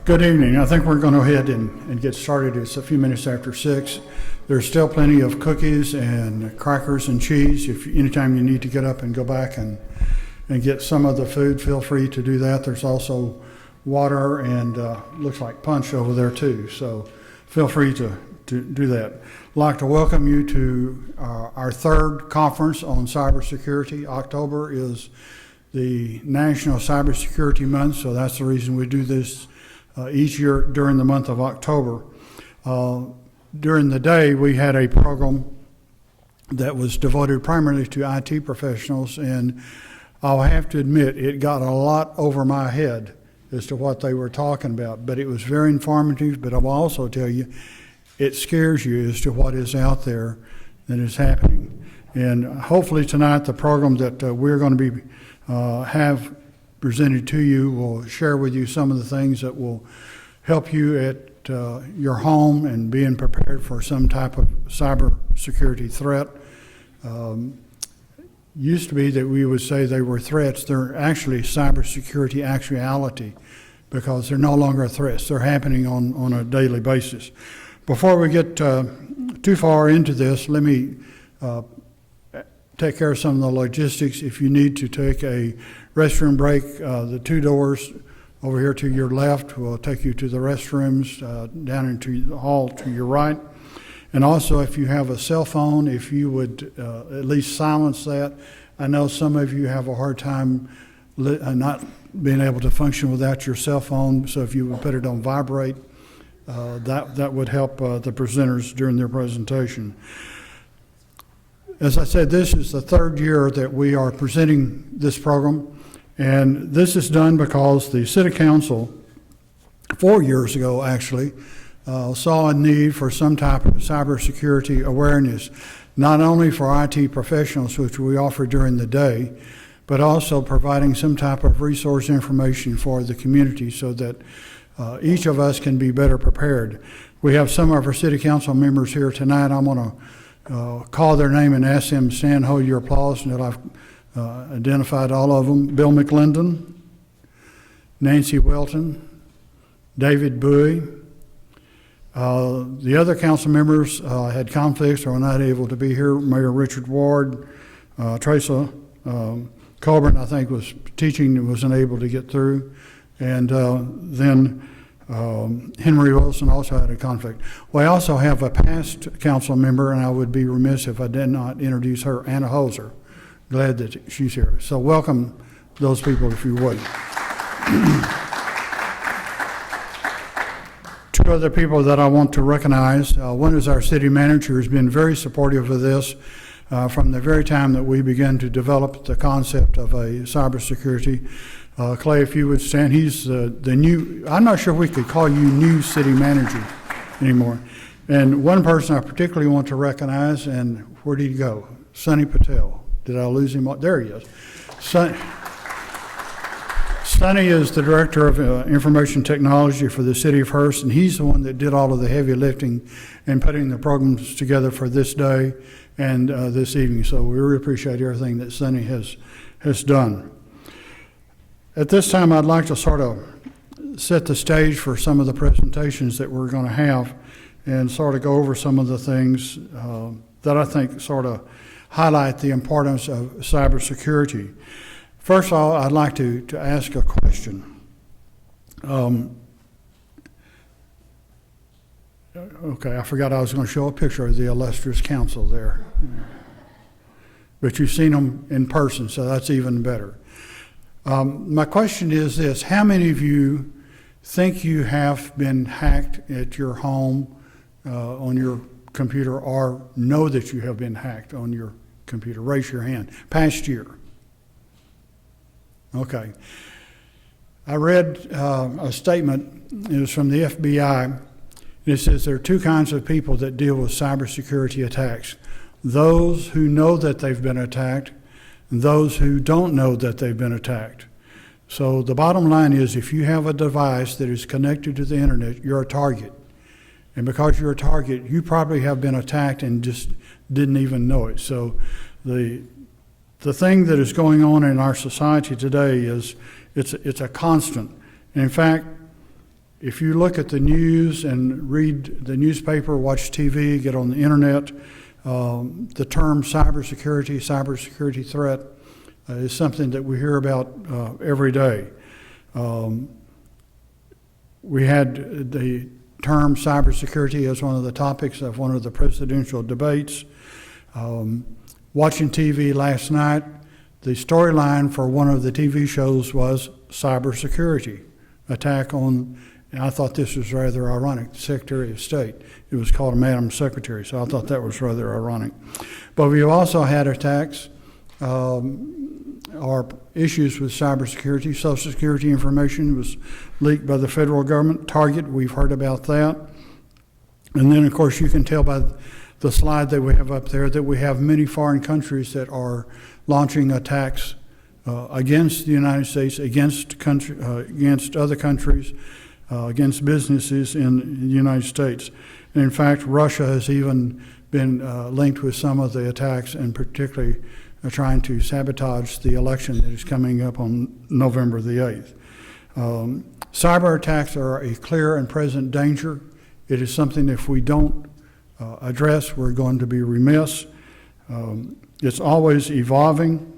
Good evening. I think we're going to go ahead and get started. It's a few minutes after 6. There's still plenty of cookies and crackers and cheese. If anytime you need to get up and go back and get some of the food, feel free to do that. There's also water and looks like punch over there too. So feel free to do that. I'd like to welcome you to our third conference on cybersecurity. October is the National Cybersecurity Month, so that's the reason we do this each year during the month of October. During the day, we had a program that was devoted primarily to IT professionals, and I'll have to admit it got a lot over my head as to what they were talking about, but it was very informative. But I will also tell you, it scares you as to what is out there that is happening. And hopefully tonight, the program that we're going to be have presented to you will share with you some of the things that will help you at your home and being prepared for some type of cybersecurity threat. Used to be that we would say they were threats. They're actually cybersecurity actuality because they're no longer threats. They're happening on a daily basis. Before we get too far into this, let me take care of some of the logistics. If you need to take a restroom break, the two doors over here to your left will take you to the restrooms down into the hall to your right. And also, if you have a cell phone, if you would at least silence that. I know some of you have a hard time not being able to function without your cell phone, so if you would put it on vibrate, that would help the presenters during their presentation. As I said, this is the third year that we are presenting this program, and this is done because the City Council, 4 years ago actually, saw a need for some type of cybersecurity awareness, not only for IT professionals, which we offer during the day, but also providing some type of resource information for the community so that each of us can be better prepared. We have some of our City Council members here tonight. I'm going to call their name and ask them to stand, hold your applause until I've identified all of them. Bill McClendon, Nancy Welton, David Bowie. The other council members had conflicts or were not able to be here. Mayor Richard Ward, Teresa Colburn, I think, was teaching and wasn't able to get through. And then Henry Wilson also had a conflict. We also have a past council member, and I would be remiss if I did not introduce her, Anna Holzer. Glad that she's here. So welcome those people, if you would. Two other people that I want to recognize. One is our city manager, who's been very supportive of this from the very time that we began to develop the concept of a cybersecurity. Clay, if you would stand, he's the new, I'm not sure if we could call you new city manager anymore. And one person I particularly want to recognize, and where did he go? Sonny Patel. Did I lose him? There he is. Sonny is the Director of Information Technology for the City of Hurst, and he's the one that did all of the heavy lifting and putting the programs together for this day and this evening. So we really appreciate everything that Sonny has done. At this time, I'd like to sort of set the stage for some of the presentations that we're going to have and sort of go over some of the things that I think sort of highlight the importance of cybersecurity. First of all, I'd like to ask a question. Okay, I forgot I was going to show a picture of the illustrious council there. But you've seen them in person, so that's even better. My question is this: how many of you think you have been hacked at your home on your computer, or know that you have been hacked on your computer? Raise your hand. Past year. Okay. I read a statement. It was from the FBI, and it says there are two kinds of people that deal with cybersecurity attacks: those who know that they've been attacked, and those who don't know that they've been attacked. So the bottom line is, if you have a device that is connected to the internet, you're a target. And because you're a target, you probably have been attacked and just didn't even know it. So the thing that is going on in our society today is it's a constant. And in fact, if you look at the news and read the newspaper, watch TV, get on the internet, the term cybersecurity threat is something that we hear about every day. We had the term cybersecurity as one of the topics of one of the presidential debates. Watching TV last night, the storyline for one of the TV shows was cybersecurity, attack on, and I thought this was rather ironic, the Secretary of State. It was called a Madam Secretary, so I thought that was rather ironic. But we've also had attacks or issues with cybersecurity. Social Security information was leaked by the federal government. Target, we've heard about that. And then, of course, you can tell by the slide that we have up there that we have many foreign countries that are launching attacks against the United States, against other countries, against businesses in the United States. And in fact, Russia has even been linked with some of the attacks, and particularly trying to sabotage the election that is coming up on November the 8th. Cyber attacks are a clear and present danger. It is something if we don't address, we're going to be remiss. It's always evolving.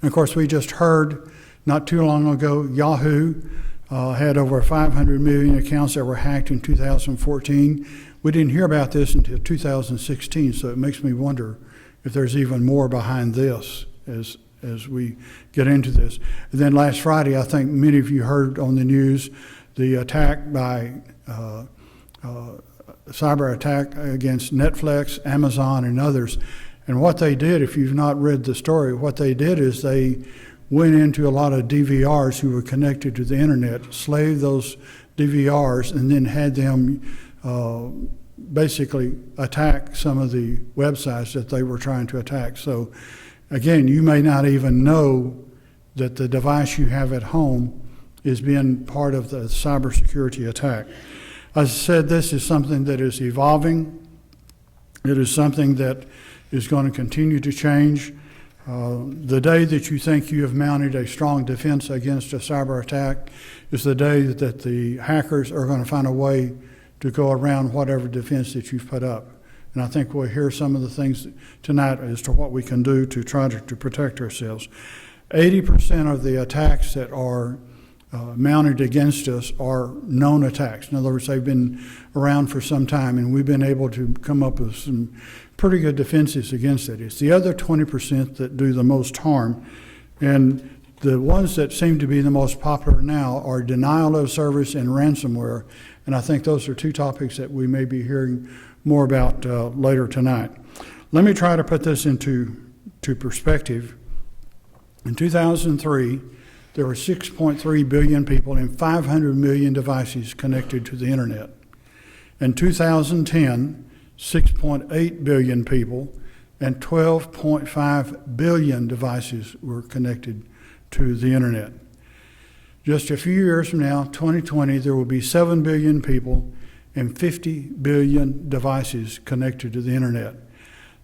And of course, we just heard not too long ago, Yahoo had over 500 million accounts that were hacked in 2014. We didn't hear about this until 2016, so it makes me wonder if there's even more behind this as we get into this. And then last Friday, I think many of you heard on the news the attack by cyber attack against Netflix, Amazon, and others. And what they did, if you've not read the story, what they did is they went into a lot of DVRs who were connected to the internet, slaved those DVRs, and then had them basically attack some of the websites that they were trying to attack. So again, you may not even know that the device you have at home is being part of the cybersecurity attack. As I said, this is something that is evolving. It is something that is going to continue to change. The day that you think you have mounted a strong defense against a cyber attack is the day that the hackers are going to find a way to go around whatever defense that you've put up. And I think we'll hear some of the things tonight as to what we can do to try to protect ourselves. 80% of the attacks that are mounted against us are known attacks. In other words, they've been around for some time, and we've been able to come up with some pretty good defenses against it. It's the other 20% that do the most harm, and the ones that seem to be the most popular now are denial of service and ransomware, and I think those are two topics that we may be hearing more about later tonight. Let me try to put this into perspective. In 2003, there were 6.3 billion people and 500 million devices connected to the internet. In 2010, 6.8 billion people and 12.5 billion devices were connected to the internet. Just a few years from now, 2020, there will be 7 billion people and 50 billion devices connected to the internet.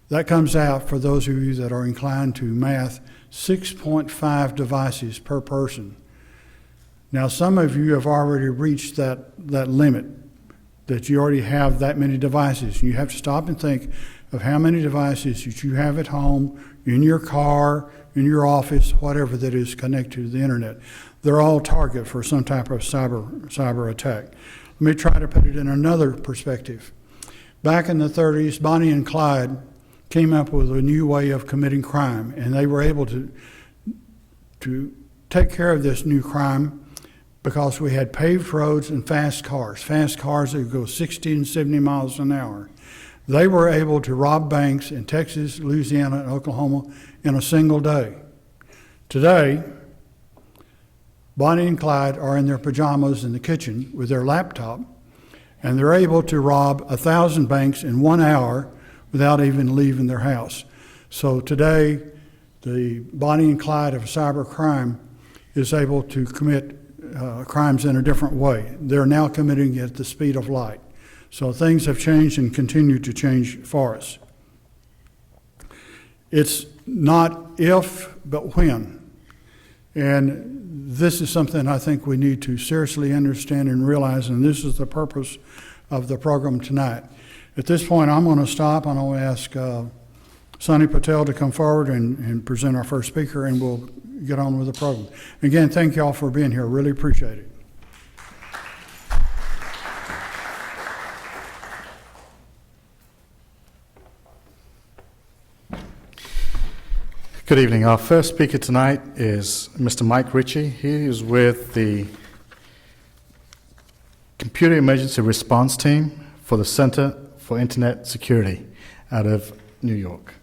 That comes out, for those of you that are inclined to math, 6.5 devices per person. Now, some of you have already reached that limit, that you already have that many devices. You have to stop and think of how many devices that you have at home, in your car, in your office, whatever that is connected to the internet. They're all target for some type of cyber attack. Let me try to put it in another perspective. Back in the 30s, Bonnie and Clyde came up with a new way of committing crime, and they were able to take care of this new crime because we had paved roads and fast cars that go 60 and 70 miles an hour. They were able to rob banks in Texas, Louisiana, and Oklahoma in a single day. Today, Bonnie and Clyde are in their pajamas in the kitchen with their laptop, and they're able to rob 1,000 banks in 1 hour without even leaving their house. So today, the Bonnie and Clyde of cyber crime is able to commit crimes in a different way. They're now committing it at the speed of light. So things have changed and continue to change for us. It's not if, but when. And this is something I think we need to seriously understand and realize, and this is the purpose of the program tonight. At this point, I'm going to stop, and I'll ask Sonny Patel to come forward and present our first speaker, and we'll get on with the program. Again, thank you all for being here. Really appreciate it. Good evening. Our first speaker tonight is Mr. Mike Ritchie. He is with the Computer Emergency Response Team for the Center for Internet Security out of New York.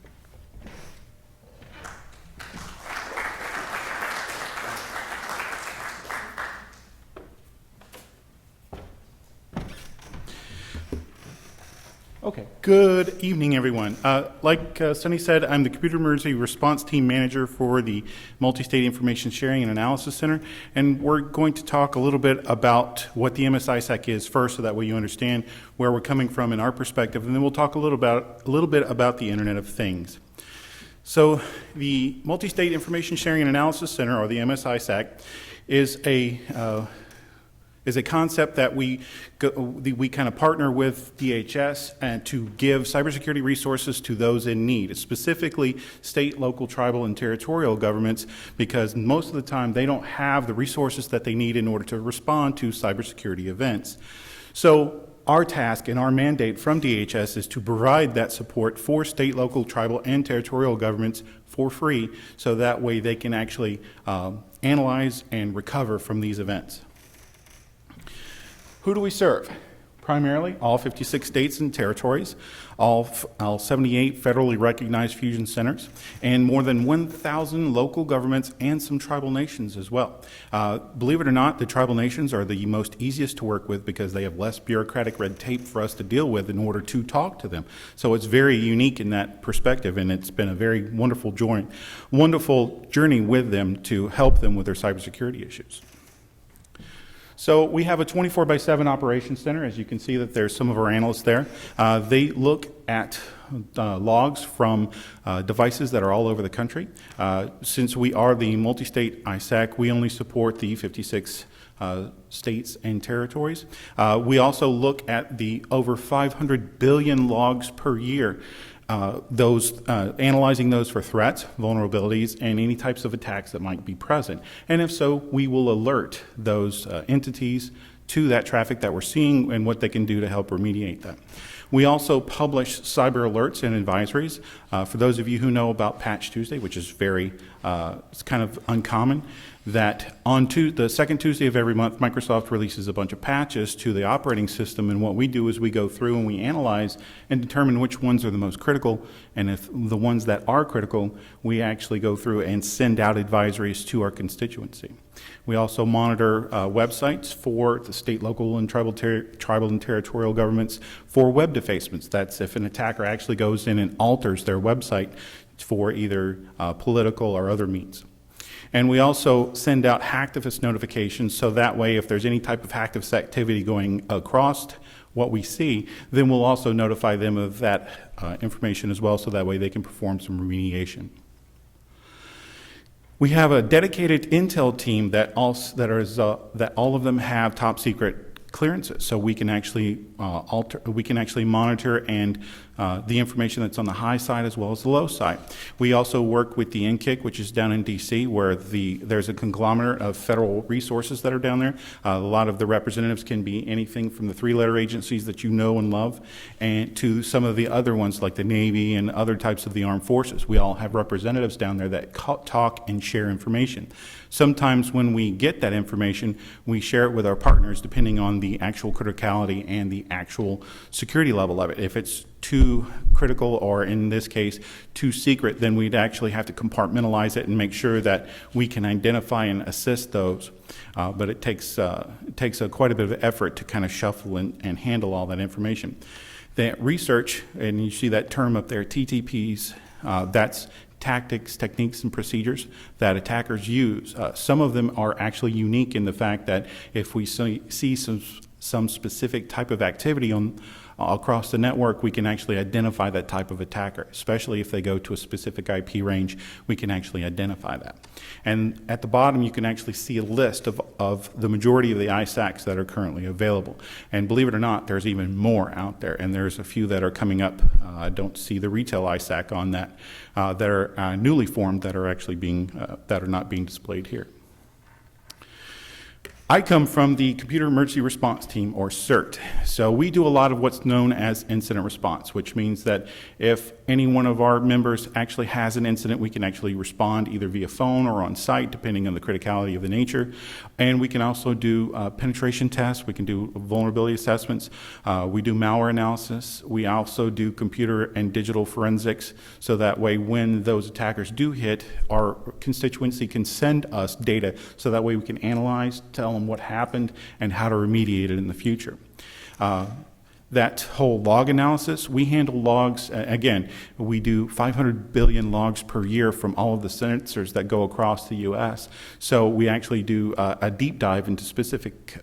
Okay. Good evening, everyone. Like Sonny said, I'm the Computer Emergency Response Team Manager for the Multi-State Information Sharing and Analysis Center, and we're going to talk a little bit about what the MS-ISAC is first, so that way you understand where we're coming from in our perspective, and then we'll talk a little bit about the Internet of Things. So the Multi-State Information Sharing and Analysis Center, or the MS-ISAC, is a concept that we kind of partner with DHS and to give cybersecurity resources to those in need, specifically state, local, tribal, and territorial governments, because most of the time they don't have the resources that they need in order to respond to cybersecurity events. So our task and our mandate from DHS is to provide that support for state, local, tribal, and territorial governments for free, so that way they can actually analyze and recover from these events. Who do we serve? Primarily, all 56 states and territories, all 78 federally recognized fusion centers, and more than 1,000 local governments and some tribal nations as well. Believe it or not, the tribal nations are the most easiest to work with because they have less bureaucratic red tape for us to deal with in order to talk to them. So it's very unique in that perspective, and it's been a very wonderful journey with them to help them with their cybersecurity issues. So we have a 24/7 operations center. As you can see, that there's some of our analysts there. They look at logs from devices that are all over the country. Since we are the multi-state ISAC, we only support the 56 states and territories. We also look at the over 500 billion logs per year, analyzing those for threats, vulnerabilities, and any types of attacks that might be present. And if so, we will alert those entities to that traffic that we're seeing and what they can do to help remediate that. We also publish cyber alerts and advisories. For those of you who know about Patch Tuesday, which is it's kind of uncommon, that on the second Tuesday of every month, Microsoft releases a bunch of patches to the operating system, and what we do is we go through and we analyze and determine which ones are the most critical, and if the ones that are critical, we actually go through and send out advisories to our constituency. We also monitor websites for the state, local, and tribal and territorial governments for web defacements. That's if an attacker actually goes in and alters their website for either political or other means. And we also send out hacktivist notifications, so that way if there's any type of hacktivist activity going across what we see, then we'll also notify them of that information as well, so that way they can perform some remediation. We have a dedicated intel team that all of them have top secret clearances, so we can actually monitor and the information that's on the high side as well as the low side. We also work with the NCIC, which is down in DC, where there's a conglomerate of federal resources that are down there. A lot of the representatives can be anything from the three-letter agencies that you know and love, and to some of the other ones like the Navy and other types of the armed forces. We all have representatives down there that talk and share information. Sometimes when we get that information, we share it with our partners depending on the actual criticality and the actual security level of it. If it's too critical, or in this case, too secret, then we'd actually have to compartmentalize it and make sure that we can identify and assist those. But it takes quite a bit of effort to kind of shuffle and handle all that information. That research, and you see that term up there, TTPs, that's tactics, techniques, and procedures that attackers use. Some of them are actually unique in the fact that if we see some specific type of activity across the network, we can actually identify that type of attacker, especially if they go to a specific IP range, we can actually identify that. And at the bottom, you can actually see a list of the majority of the ISACs that are currently available. And believe it or not, there's even more out there, and there's a few that are coming up. I don't see the retail ISAC on that, that are newly formed, that are actually that are not being displayed here. I come from the Computer Emergency Response Team, or CERT. So we do a lot of what's known as incident response, which means that if any one of our members actually has an incident, we can actually respond either via phone or on site, depending on the criticality of the nature. And we can also do penetration tests. We can do vulnerability assessments. We do malware analysis. We also do computer and digital forensics, so that way when those attackers do hit, our constituency can send us data, so that way we can analyze, tell them what happened, and how to remediate it in the future. That whole log analysis, we handle logs. Again, we do 500 billion logs per year from all of the sensors that go across the U.S. So we actually do a deep dive into specific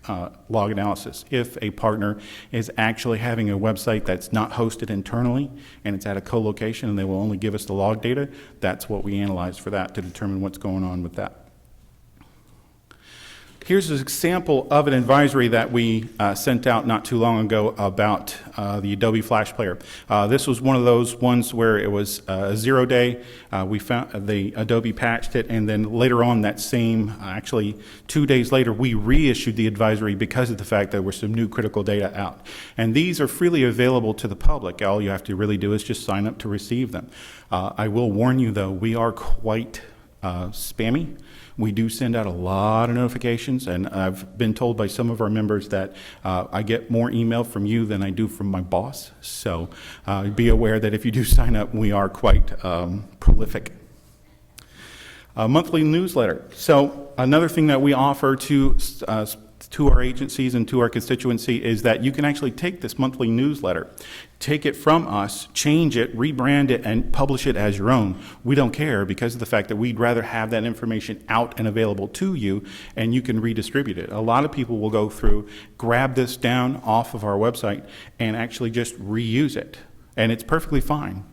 log analysis. If a partner is actually having a website that's not hosted internally and it's at a co-location and they will only give us the log data, that's what we analyze for that to determine what's going on with that. Here's an example of an advisory that we sent out not too long ago about the Adobe Flash Player. This was one of those ones where it was a 0-day. We found the Adobe patched it, and then later on that same, actually 2 days later, we reissued the advisory because of the fact that there was some new critical data out. And these are freely available to the public. All you have to really do is just sign up to receive them. I will warn you, though, we are quite spammy. We do send out a lot of notifications, and I've been told by some of our members that I get more email from you than I do from my boss. So be aware that if you do sign up, we are quite prolific. A monthly newsletter. So another thing that we offer to our agencies and to our constituency is that you can actually take this monthly newsletter, take it from us, change it, rebrand it, and publish it as your own. We don't care, because of the fact that we'd rather have that information out and available to you, and you can redistribute it. A lot of people will go through, grab this down off of our website, and actually just reuse it. And it's perfectly fine.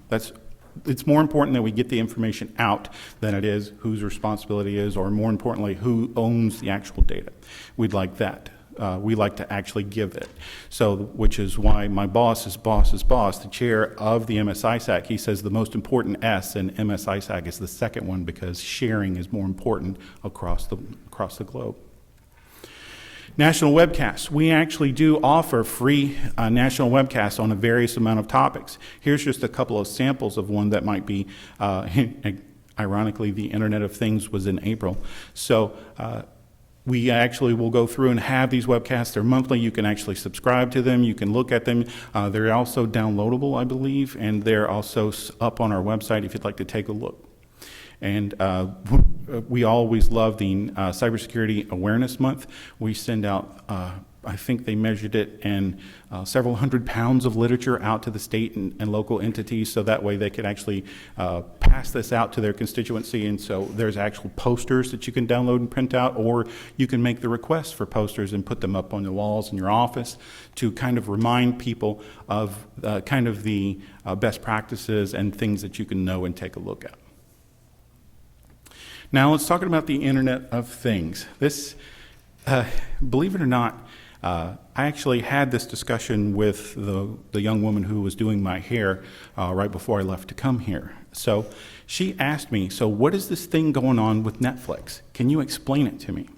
It's more important that we get the information out than it is whose responsibility is, or more importantly, who owns the actual data. We'd like that. We like to actually give it. So, which is why my boss's boss's boss, the chair of the MS-ISAC, he says the most important S in MS-ISAC is the second one, because sharing is more important across the globe. National webcasts. We actually do offer free national webcasts on a various amount of topics. Here's just a couple of samples of one that might be, ironically, the Internet of Things was in April. So we actually will go through and have these webcasts. They're monthly. You can actually subscribe to them. You can look at them. They're also downloadable, I believe, and they're also up on our website if you'd like to take a look. And we always love the Cybersecurity Awareness Month. We send out, I think they measured it in several hundred pounds of literature out to the state and local entities, so that way they could actually pass this out to their constituency. And so there's actual posters that you can download and print out, or you can make the request for posters and put them up on the walls in your office to kind of remind people of kind of the best practices and things that you can know and take a look at. Now let's talk about the Internet of Things. This, believe it or not, I actually had this discussion with the young woman who was doing my hair right before I left to come here. So she asked me, so what is this thing going on with Netflix? Can you explain it to me?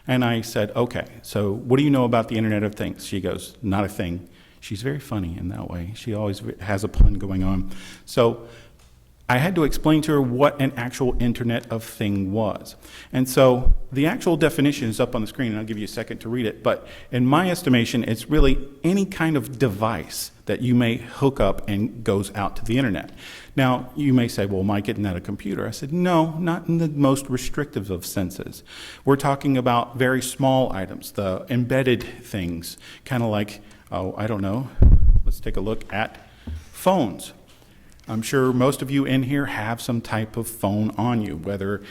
And I said, okay, so what do you know about the Internet of Things? She goes, not a thing. She's very funny in that way. She always has a pun going on. So I had to explain to her what an actual Internet of Thing was. And so the actual definition is up on the screen, and I'll give you a second to read it. But in my estimation, it's really any kind of device that you may hook up and goes out to the Internet. Now, you may say, well, Mike, isn't that a computer? I said, no, not in the most restrictive of senses. We're talking about very small items, the embedded things, kind of like, oh, I don't know, let's take a look at phones. I'm sure most of you in here have some type of phone on you, whether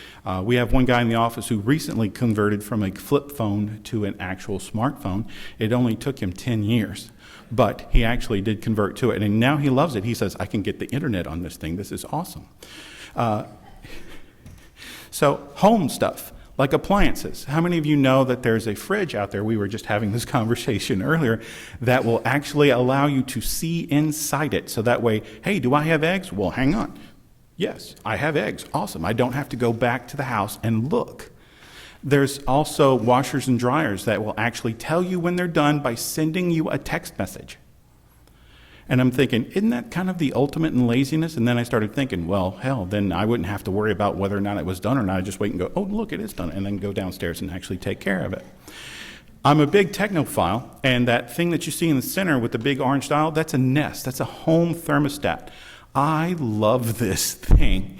we have one guy in the office who recently converted from a flip phone to an actual smartphone. It only took him 10 years, but he actually did convert to it, and now he loves it. He says, I can get the internet on this thing. This is awesome. So home stuff, like appliances. How many of you know that there's a fridge out there, we were just having this conversation earlier, that will actually allow you to see inside it. So that way, hey, do I have eggs? Well, hang on. Yes, I have eggs. Awesome. I don't have to go back to the house and look. There's also washers and dryers that will actually tell you when they're done by sending you a text message. And I'm thinking, isn't that kind of the ultimate in laziness? And then I started thinking, well, hell, then I wouldn't have to worry about whether or not it was done or not. I just wait and go, oh, look, it is done, and then go downstairs and actually take care of it. I'm a big technophile, and that thing that you see in the center with the big orange dial, that's a Nest. That's a home thermostat. I love this thing.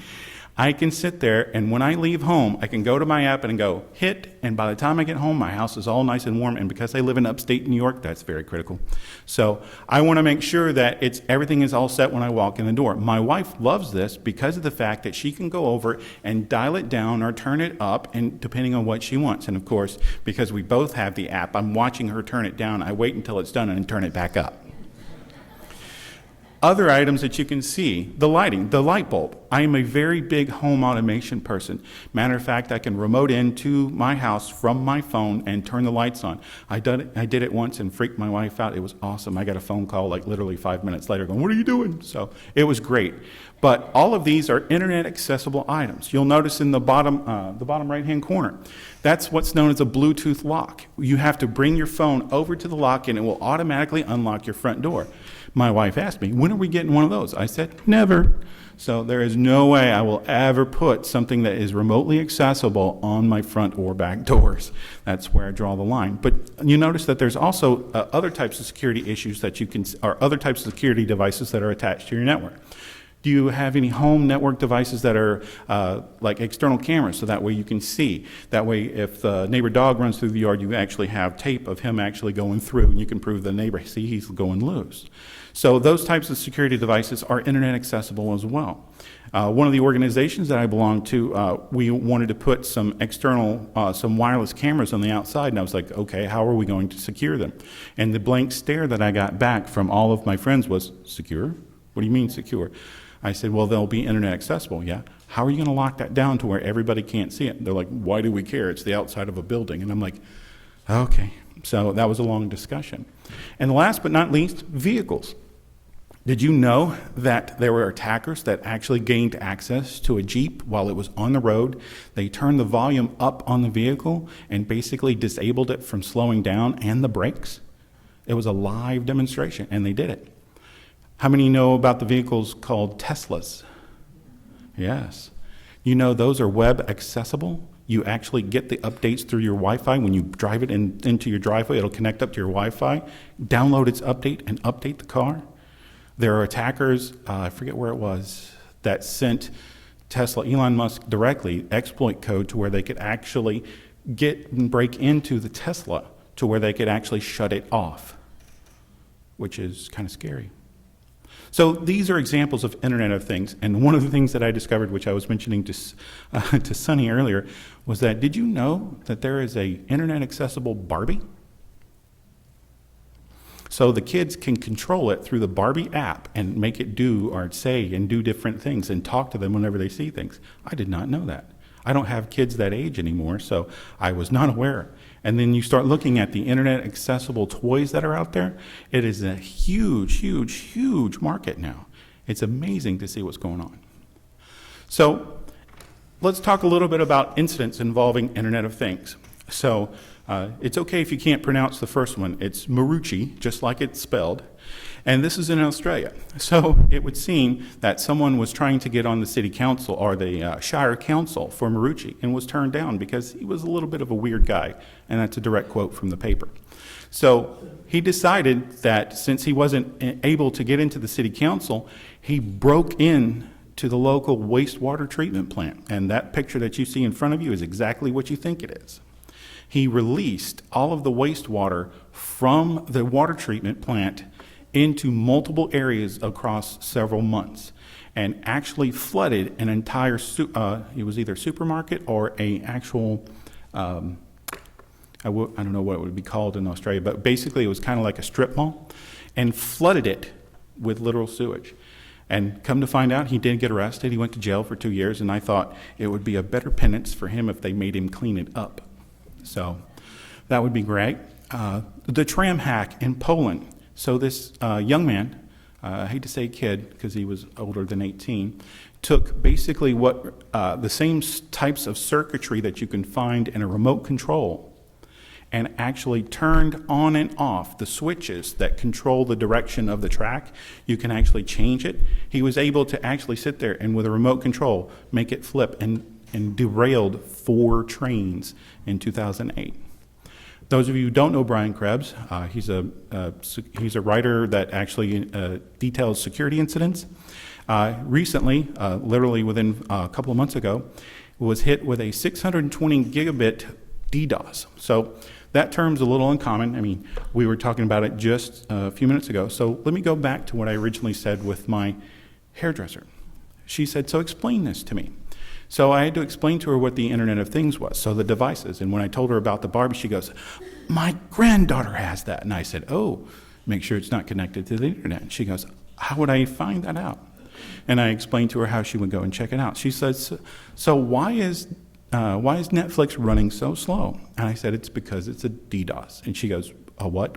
I can sit there, and when I leave home, I can go to my app and go hit, and by the time I get home, my house is all nice and warm. And because I live in upstate New York, that's very critical. So I want to make sure that everything is all set when I walk in the door. My wife loves this because of the fact that she can go over and dial it down or turn it up, and depending on what she wants. And of course, because we both have the app, I'm watching her turn it down. I wait until it's done and then turn it back up. Other items that you can see, the lighting, the light bulb. I am a very big home automation person. Matter of fact, I can remote into my house from my phone and turn the lights on. I did it once and freaked my wife out. It was awesome. I got a phone call like literally 5 minutes later going, what are you doing? So it was great. But all of these are internet accessible items. You'll notice in the bottom right-hand corner, that's what's known as a Bluetooth lock. You have to bring your phone over to the lock and it will automatically unlock your front door. My wife asked me, when are we getting one of those? I said, never. So there is no way I will ever put something that is remotely accessible on my front or back doors. That's where I draw the line. But you notice that there's also other types of security issues that you can, or other types of security devices that are attached to your network. Do you have any home network devices that are like external cameras so that way you can see? That way if the neighbor dog runs through the yard, you actually have tape of him actually going through and you can prove the neighbor, see, he's going loose. So those types of security devices are internet accessible as well. One of the organizations that I belong to, we wanted to put some external, some wireless cameras on the outside, and I was like, okay, how are we going to secure them? And the blank stare that I got back from all of my friends was, secure? What do you mean secure? I said, well, they'll be internet accessible. Yeah. How are you going to lock that down to where everybody can't see it? They're like, why do we care? It's the outside of a building. And I'm like, okay. So that was a long discussion. And last but not least, vehicles. Did you know that there were attackers that actually gained access to a Jeep while it was on the road? They turned the volume up on the vehicle and basically disabled it from slowing down and the brakes. It was a live demonstration, and they did it. How many know about the vehicles called Teslas? Yes. You know those are web accessible. You actually get the updates through your Wi-Fi. When you drive it into your driveway, it'll connect up to your Wi-Fi, download its update, and update the car. There are attackers, I forget where it was, that sent Tesla, Elon Musk directly, exploit code to where they could actually get and break into the Tesla to where they could actually shut it off, which is kind of scary. So these are examples of Internet of Things, and one of the things that I discovered, which I was mentioning to Sunny earlier, was that did you know that there is a Internet accessible Barbie? So the kids can control it through the Barbie app and make it do or say and do different things and talk to them whenever they see things. I did not know that. I don't have kids that age anymore, so I was not aware. And then you start looking at the internet accessible toys that are out there. It is a huge, huge, huge market now. It's amazing to see what's going on. So let's talk a little bit about incidents involving Internet of Things. So it's okay if you can't pronounce the first one. It's Marucci, just like it's spelled. And this is in Australia. So it would seem that someone was trying to get on the city council or the Shire council for Marucci and was turned down because he was a little bit of a weird guy. And that's a direct quote from the paper. So he decided that since he wasn't able to get into the city council, he broke in to the local wastewater treatment plant. And that picture that you see in front of you is exactly what you think it is. He released all of the wastewater from the water treatment plant into multiple areas across several months and actually flooded an entire, it was either supermarket or a actual, I don't know what it would be called in Australia, but basically it was kind of like a strip mall, and flooded it with literal sewage. And come to find out, he did get arrested. He went to jail for 2 years, and I thought it would be a better penance for him if they made him clean it up. So that would be great. The tram hack in Poland. So this young man, I hate to say kid because he was older than 18, took basically what the same types of circuitry that you can find in a remote control and actually turned on and off the switches that control the direction of the track. You can actually change it. He was able to actually sit there and with a remote control make it flip and derailed 4 trains in 2008. Those of you who don't know Brian Krebs, he's a writer that actually details security incidents. Recently, literally within a couple of months ago, was hit with a 620 gigabit DDoS. So that term's a little uncommon. I mean, we were talking about it just a few minutes ago. So let me go back to what I originally said with my hairdresser. She said, so explain this to me. So I had to explain to her what the Internet of Things was, so the devices. And when I told her about the Barbie, she goes, my granddaughter has that. And I said, oh, make sure it's not connected to the Internet. And she goes, how would I find that out? And I explained to her how she would go and check it out. She says, so why is Netflix running so slow? And I said, it's because it's a DDoS. And she goes, a what?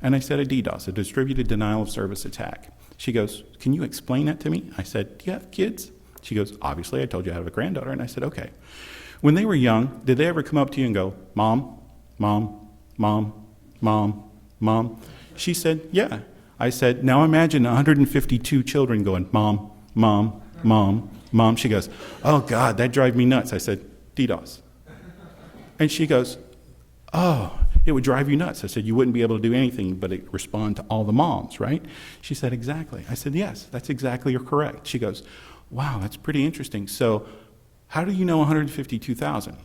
And I said, a DDoS, a distributed denial of service attack. She goes, can you explain that to me? I said, do you have kids? She goes, obviously, I told you I have a granddaughter. And I said, okay. When they were young, did they ever come up to you and go, Mom, Mom, Mom, Mom, Mom? She said, yeah. I said, now imagine 152 children going, Mom, Mom, Mom, Mom. She goes, oh, God, that drives me nuts. I said, DDoS. And she goes, oh, it would drive you nuts. I said, you wouldn't be able to do anything but respond to all the moms, right? She said, exactly. I said, yes, that's exactly correct. She goes, wow, that's pretty interesting. So how do you know 152,000?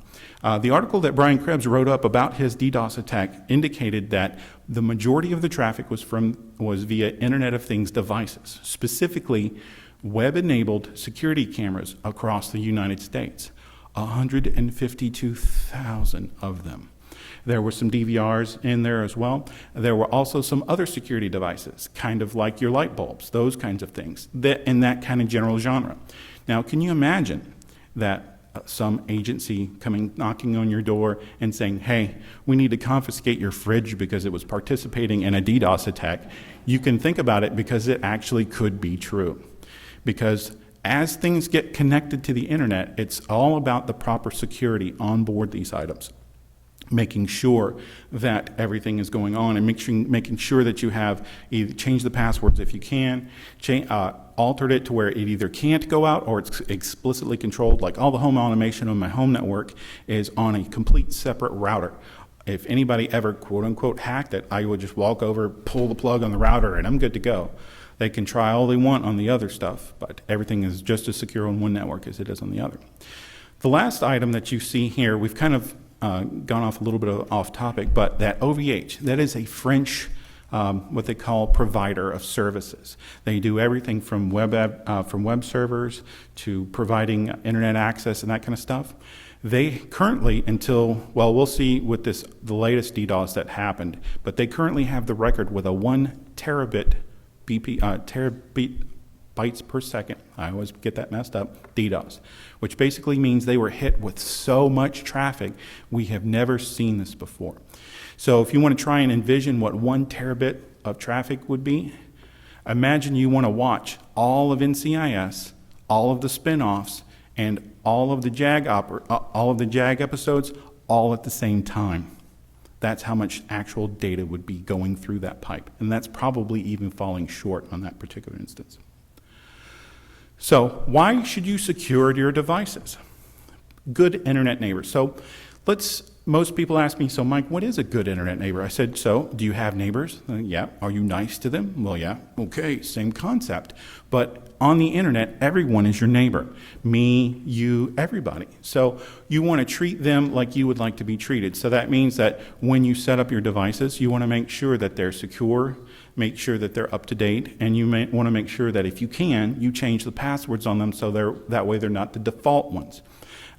The article that Brian Krebs wrote up about his DDoS attack indicated that the majority of the traffic was via Internet of Things devices, specifically web-enabled security cameras across the United States, 152,000 of them. There were some DVRs in there as well. There were also some other security devices, kind of like your light bulbs, those kinds of things, in that kind of general genre. Now, can you imagine that some agency coming, knocking on your door and saying, hey, we need to confiscate your fridge because it was participating in a DDoS attack? You can think about it because it actually could be true. Because as things get connected to the internet, it's all about the proper security on board these items, making sure that everything is going on and making sure that you have either changed the passwords if you can, altered it to where it either can't go out or it's explicitly controlled. Like all the home automation on my home network is on a complete separate router. If anybody ever quote unquote hacked it, I would just walk over, pull the plug on the router, and I'm good to go. They can try all they want on the other stuff, but everything is just as secure on one network as it is on the other. The last item that you see here, we've kind of gone off a little bit off topic, but that OVH, that is a French, what they call provider of services. They do everything from web servers to providing internet access and that kind of stuff. They currently, well, we'll see with the latest DDoS that happened, but they currently have the record with a 1 terabit bytes per second, I always get that messed up, DDoS, which basically means they were hit with so much traffic, we have never seen this before. So if you want to try and envision what 1 terabit of traffic would be, imagine you want to watch all of NCIS, all of the spin-offs, and all of the JAG episodes all at the same time. That's how much actual data would be going through that pipe, and that's probably even falling short on that particular instance. So why should you secure your devices? Good internet neighbors. So most people ask me, so Mike, what is a good internet neighbor? I said, so do you have neighbors? Yeah. Are you nice to them? Well, yeah. Okay, same concept. But on the internet, everyone is your neighbor. Me, you, everybody. So you want to treat them like you would like to be treated. So that means that when you set up your devices, you want to make sure that they're secure, make sure that they're up to date, and you want to make sure that if you can, you change the passwords on them so that way they're not the default ones.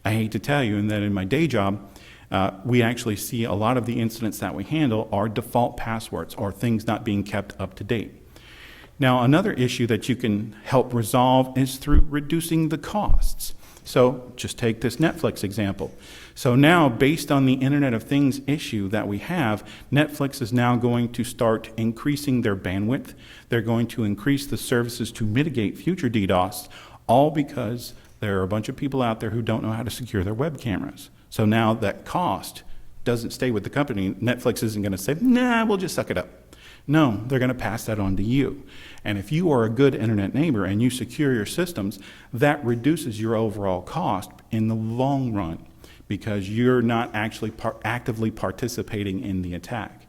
I hate to tell you, and that in my day job, we actually see a lot of the incidents that we handle are default passwords or things not being kept up to date. Now, another issue that you can help resolve is through reducing the costs. So just take this Netflix example. So now, based on the Internet of Things issue that we have, Netflix is now going to start increasing their bandwidth. They're going to increase the services to mitigate future DDoS, all because there are a bunch of people out there who don't know how to secure their web cameras. So now that cost doesn't stay with the company. Netflix isn't going to say, nah, we'll just suck it up. No, they're going to pass that on to you. And if you are a good internet neighbor and you secure your systems, that reduces your overall cost in the long run because you're not actually actively participating in the attack.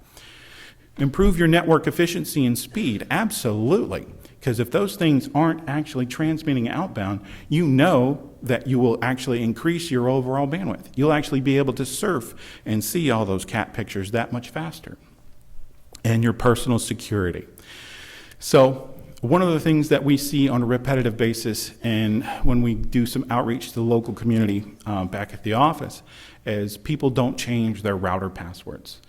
Improve your network efficiency and speed, absolutely. Because if those things aren't actually transmitting outbound, you know that you will actually increase your overall bandwidth. You'll actually be able to surf and see all those cat pictures that much faster. And your personal security. So one of the things that we see on a repetitive basis and when we do some outreach to the local community back at the office is people don't change their router passwords.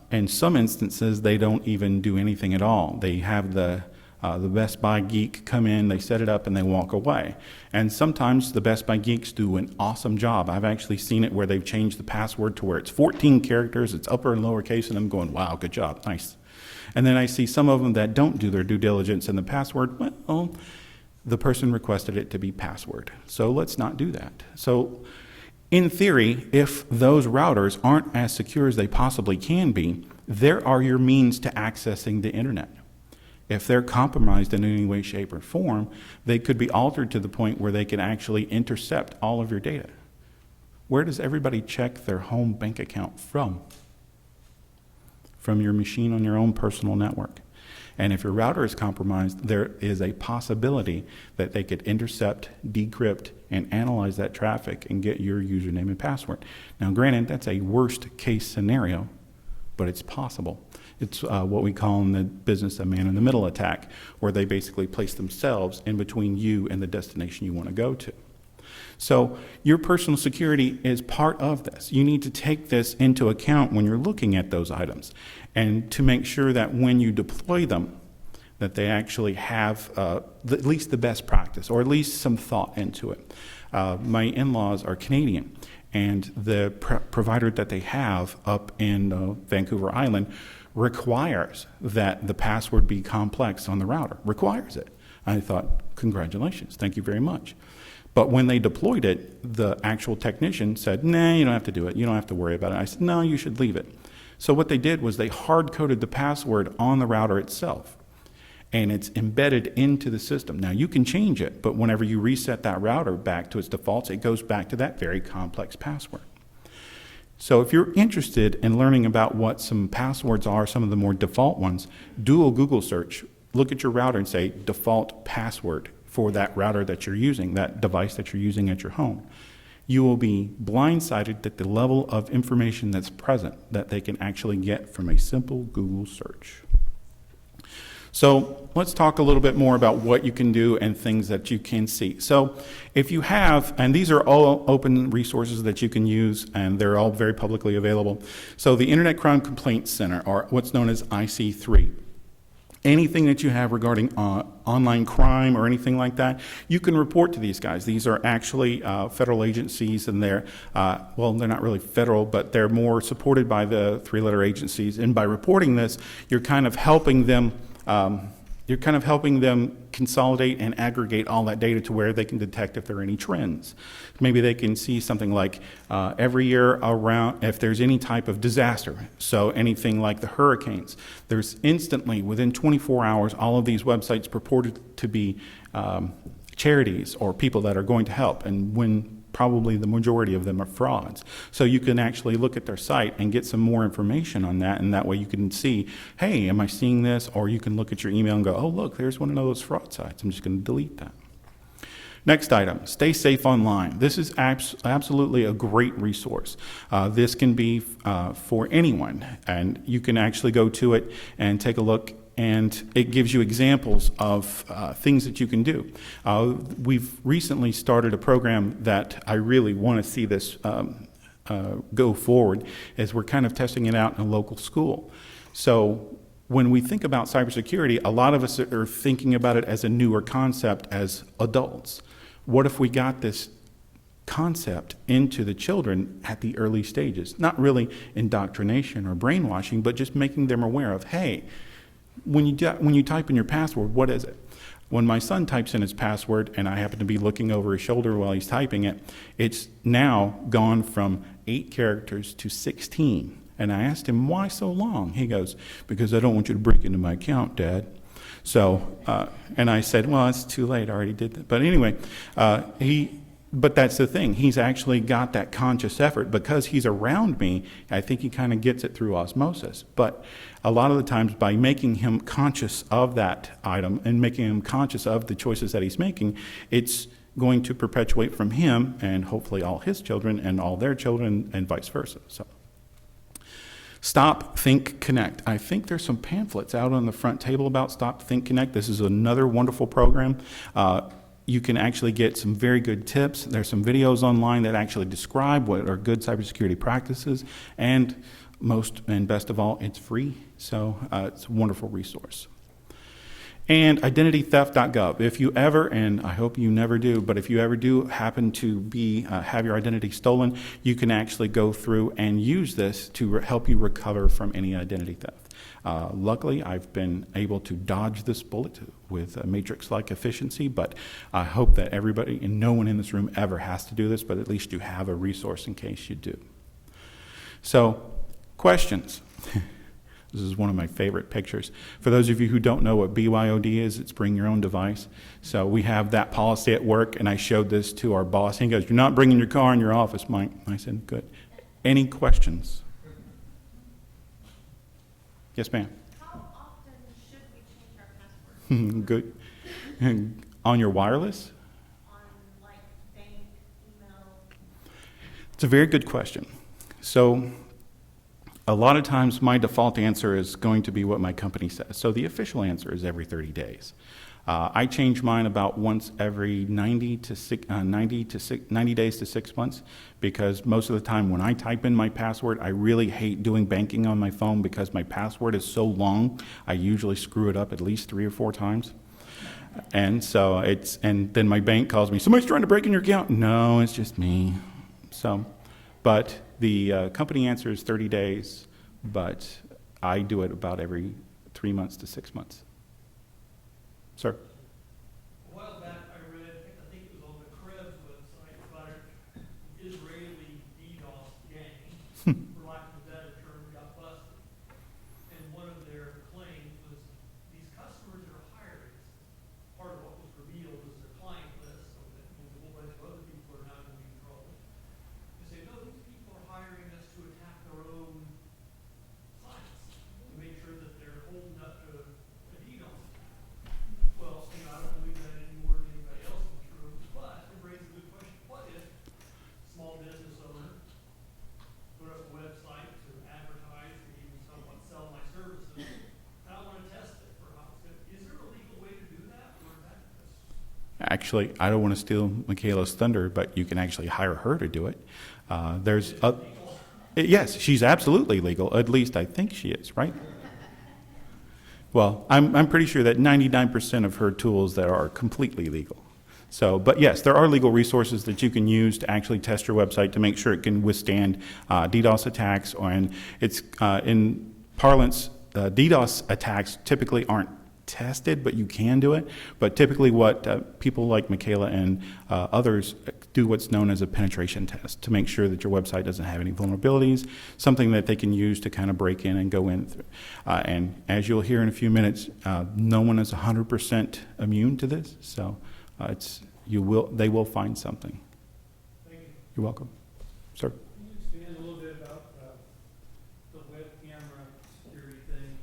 In some instances, they don't even do anything at all. They have the Best Buy geek come in, they set it up, and they walk away. And sometimes the Best Buy geeks do an awesome job. I've actually seen it where they've changed the password to where it's 14 characters, it's upper and lowercase, and I'm going, wow, good job, nice. And then I see some of them that don't do their due diligence in the password. Well, the person requested it to be password. So let's not do that. So in theory, if those routers aren't as secure as they possibly can be, there are your means to accessing the internet. If they're compromised in any way, shape, or form, they could be altered to the point where they can actually intercept all of your data. Where does everybody check their home bank account from? From your machine on your own personal network. And if your router is compromised, there is a possibility that they could intercept, decrypt, and analyze that traffic and get your username and password. Now, granted, that's a worst case scenario, but it's possible. It's what we call in the business a man-in-the-middle attack, where they basically place themselves in between you and the destination you want to go to. So your personal security is part of this. You need to take this into account when you're looking at those items and to make sure that when you deploy them, that they actually have at least the best practice or at least some thought into it. My in-laws are Canadian, and the provider that they have up in Vancouver Island requires that the password be complex on the router, requires it. I thought, congratulations, thank you very much. But when they deployed it, the actual technician said, nah, you don't have to do it. You don't have to worry about it. I said, no, you should leave it. So what they did was they hard-coded the password on the router itself, and it's embedded into the system. Now, you can change it, but whenever you reset that router back to its defaults, it goes back to that very complex password. So if you're interested in learning about what some passwords are, some of the more default ones, do a Google search. Look at your router and say default password for that router that you're using, that device that you're using at your home. You will be blindsided at the level of information that's present that they can actually get from a simple Google search. So let's talk a little bit more about what you can do and things that you can see. So if you have, and these are all open resources that you can use, and they're all very publicly available. So the Internet Crime Complaint Center, or what's known as IC3. Anything that you have regarding online crime or anything like that, you can report to these guys. These are actually federal agencies, and they're not really federal, but they're more supported by the three-letter agencies. And by reporting this, you're kind of helping them consolidate and aggregate all that data to where they can detect if there are any trends. Maybe they can see something like every year around, if there's any type of disaster, so anything like the hurricanes, there's instantly, within 24 hours, all of these websites purported to be charities or people that are going to help, and when probably the majority of them are frauds. So you can actually look at their site and get some more information on that, and that way you can see, hey, am I seeing this? Or you can look at your email and go, oh, look, there's one of those fraud sites. I'm just going to delete that. Next item, stay safe online. This is absolutely a great resource. This can be for anyone, and you can actually go to it and take a look, and it gives you examples of things that you can do. We've recently started a program that I really want to see this go forward, as we're kind of testing it out in a local school. So when we think about cybersecurity, a lot of us are thinking about it as a newer concept as adults. What if we got this concept into the children at the early stages? Not really indoctrination or brainwashing, but just making them aware of, hey, when you type in your password, what is it? When my son types in his password and I happen to be looking over his shoulder while he's typing it, it's now gone from 8 characters to 16. And I asked him, why so long? He goes, because I don't want you to break into my account, Dad. So, and I said, well, it's too late. I already did that. But anyway, but that's the thing. He's actually got that conscious effort. Because he's around me, I think he kind of gets it through osmosis. But a lot of the times, by making him conscious of that item and making him conscious of the choices that he's making, it's going to perpetuate from him and hopefully all his children and all their children and vice versa. So, Stop, Think, Connect. I think there's some pamphlets out on the front table about Stop, Think, Connect. This is another wonderful program. You can actually get some very good tips. There's some videos online that actually describe what are good cybersecurity practices, and most and best of all, it's free. So it's a wonderful resource. And identitytheft.gov. If you ever, and I hope you never do, but if you ever do happen to have your identity stolen, you can actually go through and use this to help you recover from any identity theft. Luckily, I've been able to dodge this bullet with a matrix-like efficiency, but I hope that everybody and no one in this room ever has to do this, but at least you have a resource in case you do. So, questions. This is one of my favorite pictures. For those of you who don't know what BYOD is, it's bring your own device. So we have that policy at work, and I showed this to our boss. He goes, "You're not bringing your car in your office, Mike." I said, "Good." Any questions? Yes, ma'am. How often should we change our password? Good. And on your wireless? On like bank, email? It's a very good question. So a lot of times my default answer is going to be what my company says. So the official answer is every 30 days. I change mine about once every 90 days to 6 months, because most of the time when I type in my password, I really hate doing banking on my phone because my password is so long, I usually screw it up at least 3 or 4 times. And so and then my bank calls me, "Somebody's trying to break in your account." No, it's just me. So, but the company answer is 30 days, but I do it about every 3 months to 6 months. Sir? A while back, I read, I think it was on the Krebs website, about an Israeli DDoS gang, for lack of a better term, got busted. And one of their claims was these customers that are hiring, part of what was revealed was their client list, so that means a whole bunch of other people are not going to be in trouble. They say, no, these people are hiring us to attack their own sites, to make sure that they're holding up to a DDoS attack. Well, I don't believe that any more than anybody else in this room, but it raises a good question. What if small business owner put up a website to advertise and even somewhat sell my services, and I want to test it for how it's good? Is there a legal way to do that, or is that just... Actually, I don't want to steal Michaela's thunder, but you can actually hire her to do it. Yes, she's absolutely legal. At least I think she is, right? Well, I'm pretty sure that 99% of her tools that are completely legal. So, but yes, there are legal resources that you can use to actually test your website to make sure it can withstand DDoS attacks. And it's in parlance, DDoS attacks typically aren't tested, but you can do it. But typically what people like Michaela and others do what's known as a penetration test to make sure that your website doesn't have any vulnerabilities, something that they can use to kind of break in and go in. And as you'll hear in a few minutes, no one is 100% immune to this, so they will find something. Thank you. You're welcome. Sir? Can you expand a little bit about the web camera security thing?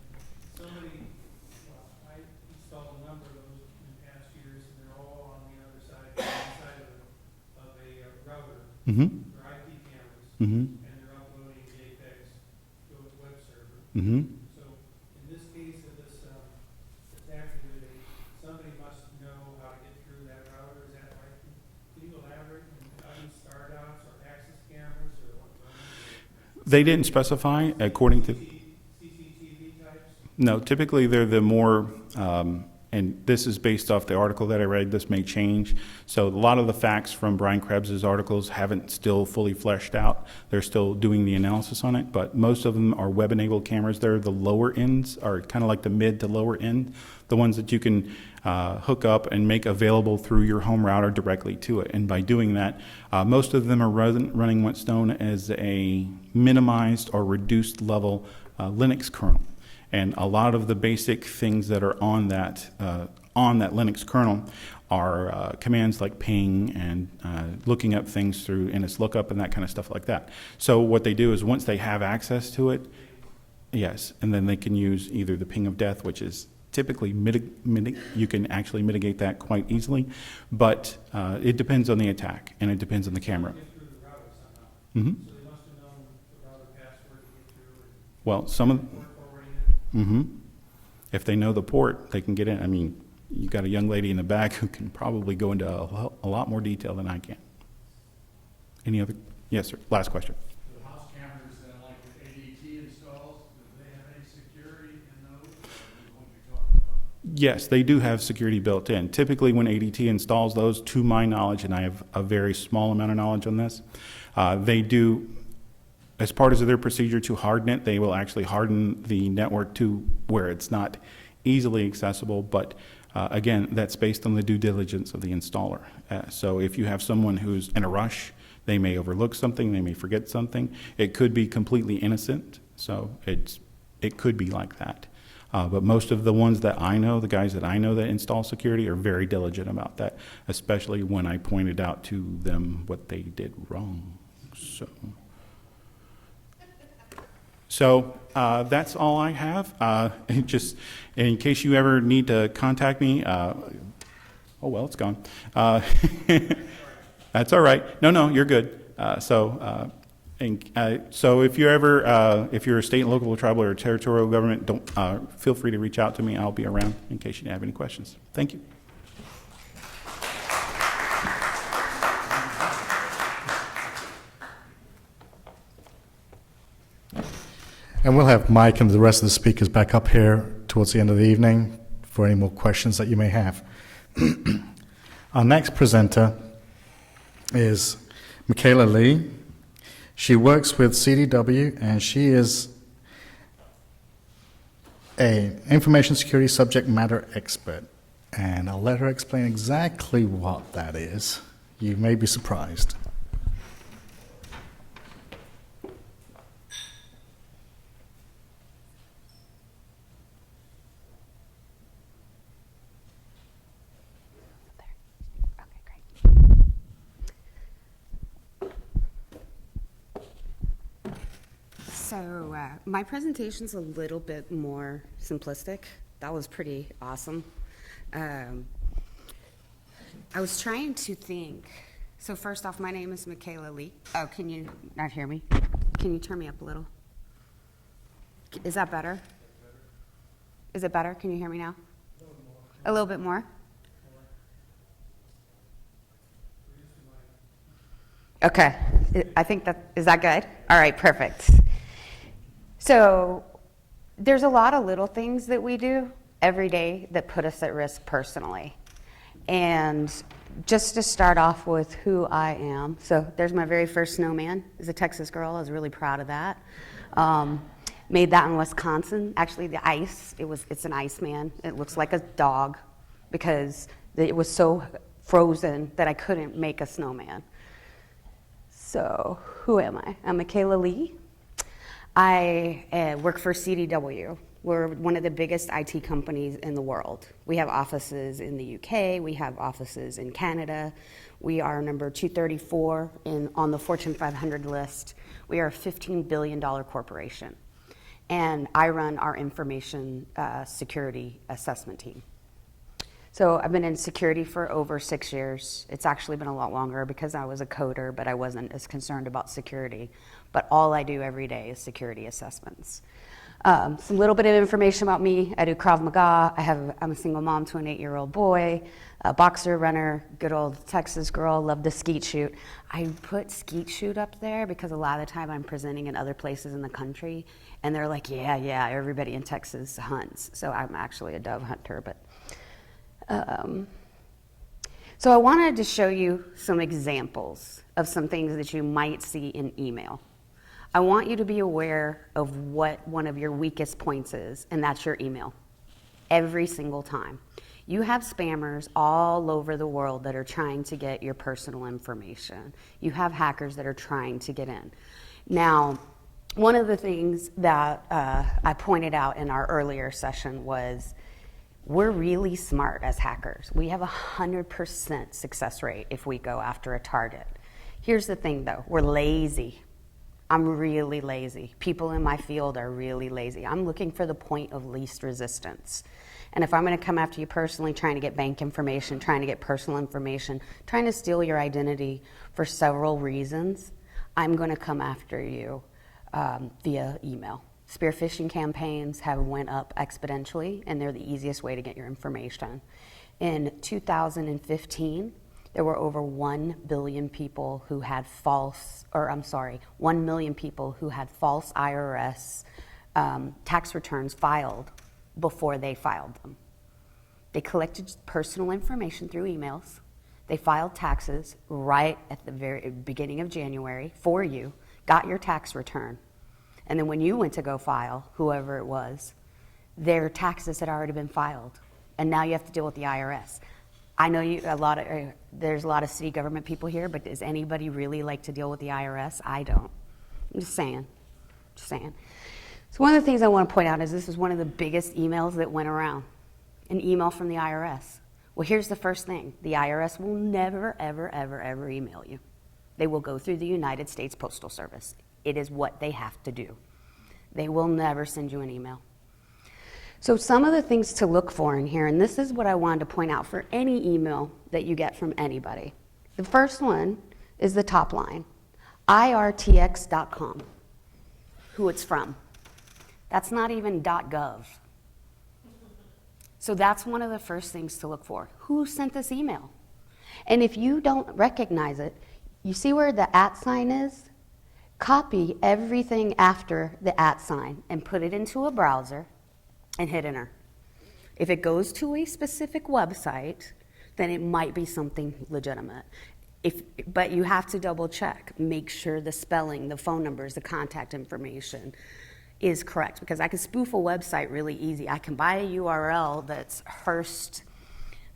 I installed a number of those in past years, and they're all on the other side of a router. Mm-hmm. They're IP cameras, Mm-hmm. and they're uploading JPEGs to a web server. Mm-hmm. So in this case of this attack activity, somebody must know how to get through that router. Is that right? Can you elaborate on how these StarDots or access cameras or what? They didn't specify according to... CCTV types? No, typically they're the more, and this is based off the article that I read, this may change. So a lot of the facts from Brian Krebs's articles haven't still fully fleshed out. They're still doing the analysis on it, but most of them are web-enabled cameras. They're the lower ends, or kind of like the mid to lower end, the ones that you can hook up and make available through your home router directly to it. And by doing that, most of them are running what's known as a minimized or reduced level Linux kernel. And a lot of the basic things that are on that Linux kernel are commands like ping and looking up things through NSLOOKUP and that kind of stuff like that. So what they do is once they have access to it, yes, and then they can use either the ping of death, which is typically you can actually mitigate that quite easily, but it depends on the attack and it depends on the camera. Get through the router somehow. Mm-hmm. So they must have known the router password to get through and Well, some of port forwarding it. mm-hmm. If they know the port, they can get in. I mean, you got a young lady in the back who can probably go into a lot more detail than I can. Any other? Yes, sir. Last question. The house cameras that like the ADT installs, do they have any security in those? Or what you're talking about? Yes, they do have security built in. Typically, when ADT installs those, to my knowledge, and I have a very small amount of knowledge on this, they do, as part of their procedure to harden it, they will actually harden the network to where it's not easily accessible, but again, that's based on the due diligence of the installer. So if you have someone who's in a rush, they may overlook something, they may forget something. It could be completely innocent, so it could be like that. But most of the ones that I know, the guys that I know that install security are very diligent about that, especially when I pointed out to them what they did wrong. So that's all I have. Just in case you ever need to contact me, oh, well, it's gone. That's all right. No, you're good. So if you're ever, if you're a state, local, tribal, or territorial government, don't feel free to reach out to me. I'll be around in case you have any questions. Thank you. And we'll have Mike and the rest of the speakers back up here towards the end of the evening for any more questions that you may have. Our next presenter is Michaela Lee. She works with CDW, and she is an information security subject matter expert. And I'll let her explain exactly what that is. You may be surprised. So my presentation's a little bit more simplistic. That was pretty awesome. I was trying to think. So first off, my name is Michaela Lee. Oh, can you not hear me? Can you turn me up a little? Is that better? Is it better? Can you hear me now? A little bit more? Okay. I think is that good? All right, perfect. So there's a lot of little things that we do every day that put us at risk personally. And just to start off with who I am, so there's my very first snowman. As a Texas girl, I was really proud of that. Made that in Wisconsin. Actually, the ice, it's an ice man. It looks like a dog because it was so frozen that I couldn't make a snowman. So who am I? I'm Michaela Lee. I work for CDW. We're one of the biggest IT companies in the world. We have offices in the UK. We have offices in Canada. We are number 234 on the Fortune 500 list. We are a $15 billion corporation. And I run our information security assessment team. So I've been in security for over 6 years. It's actually been a lot longer because I was a coder, but I wasn't as concerned about security. But all I do every day is security assessments. Some little bit of information about me. I do Krav Maga. I'm a single mom to an 8-year-old boy, a boxer, runner, good old Texas girl, love to skeet shoot. I put skeet shoot up there because a lot of the time I'm presenting in other places in the country, and they're like, yeah, everybody in Texas hunts. So I'm actually a dove hunter, but... So I wanted to show you some examples of some things that you might see in email. I want you to be aware of what one of your weakest points is, and that's your email. Every single time. You have spammers all over the world that are trying to get your personal information. You have hackers that are trying to get in. Now, one of the things that I pointed out in our earlier session was we're really smart as hackers. We have 100% success rate if we go after a target. Here's the thing though, we're lazy. I'm really lazy. People in my field are really lazy. I'm looking for the point of least resistance. And if I'm gonna come after you personally, trying to get bank information, trying to get personal information, trying to steal your identity for several reasons, I'm gonna come after you via email. Spear phishing campaigns have went up exponentially, and they're the easiest way to get your information. In 2015, there were over 1 billion people who had 1 million people who had false IRS tax returns filed before they filed them. They collected personal information through emails. They filed taxes right at the very beginning of January for you, got your tax return. And then when you went to go file, whoever it was, their taxes had already been filed. And now you have to deal with the IRS. I know there's a lot of city government people here, but does anybody really like to deal with the IRS? I don't. I'm just saying. So one of the things I want to point out is this is one of the biggest emails that went around. An email from the IRS. Well, here's the first thing. The IRS will never, ever, ever, ever email you. They will go through the United States Postal Service. It is what they have to do. They will never send you an email. So some of the things to look for in here, and this is what I wanted to point out for any email that you get from anybody. The first one is the top line, irtx.com, who it's from. That's not even .gov. So that's one of the first things to look for. Who sent this email? And if you don't recognize it, you see where the @ sign is? Copy everything after the @ sign and put it into a browser and hit enter. If it goes to a specific website, then it might be something legitimate. But you have to double check. Make sure the spelling, the phone numbers, the contact information is correct, because I can spoof a website really easy. I can buy a URL that's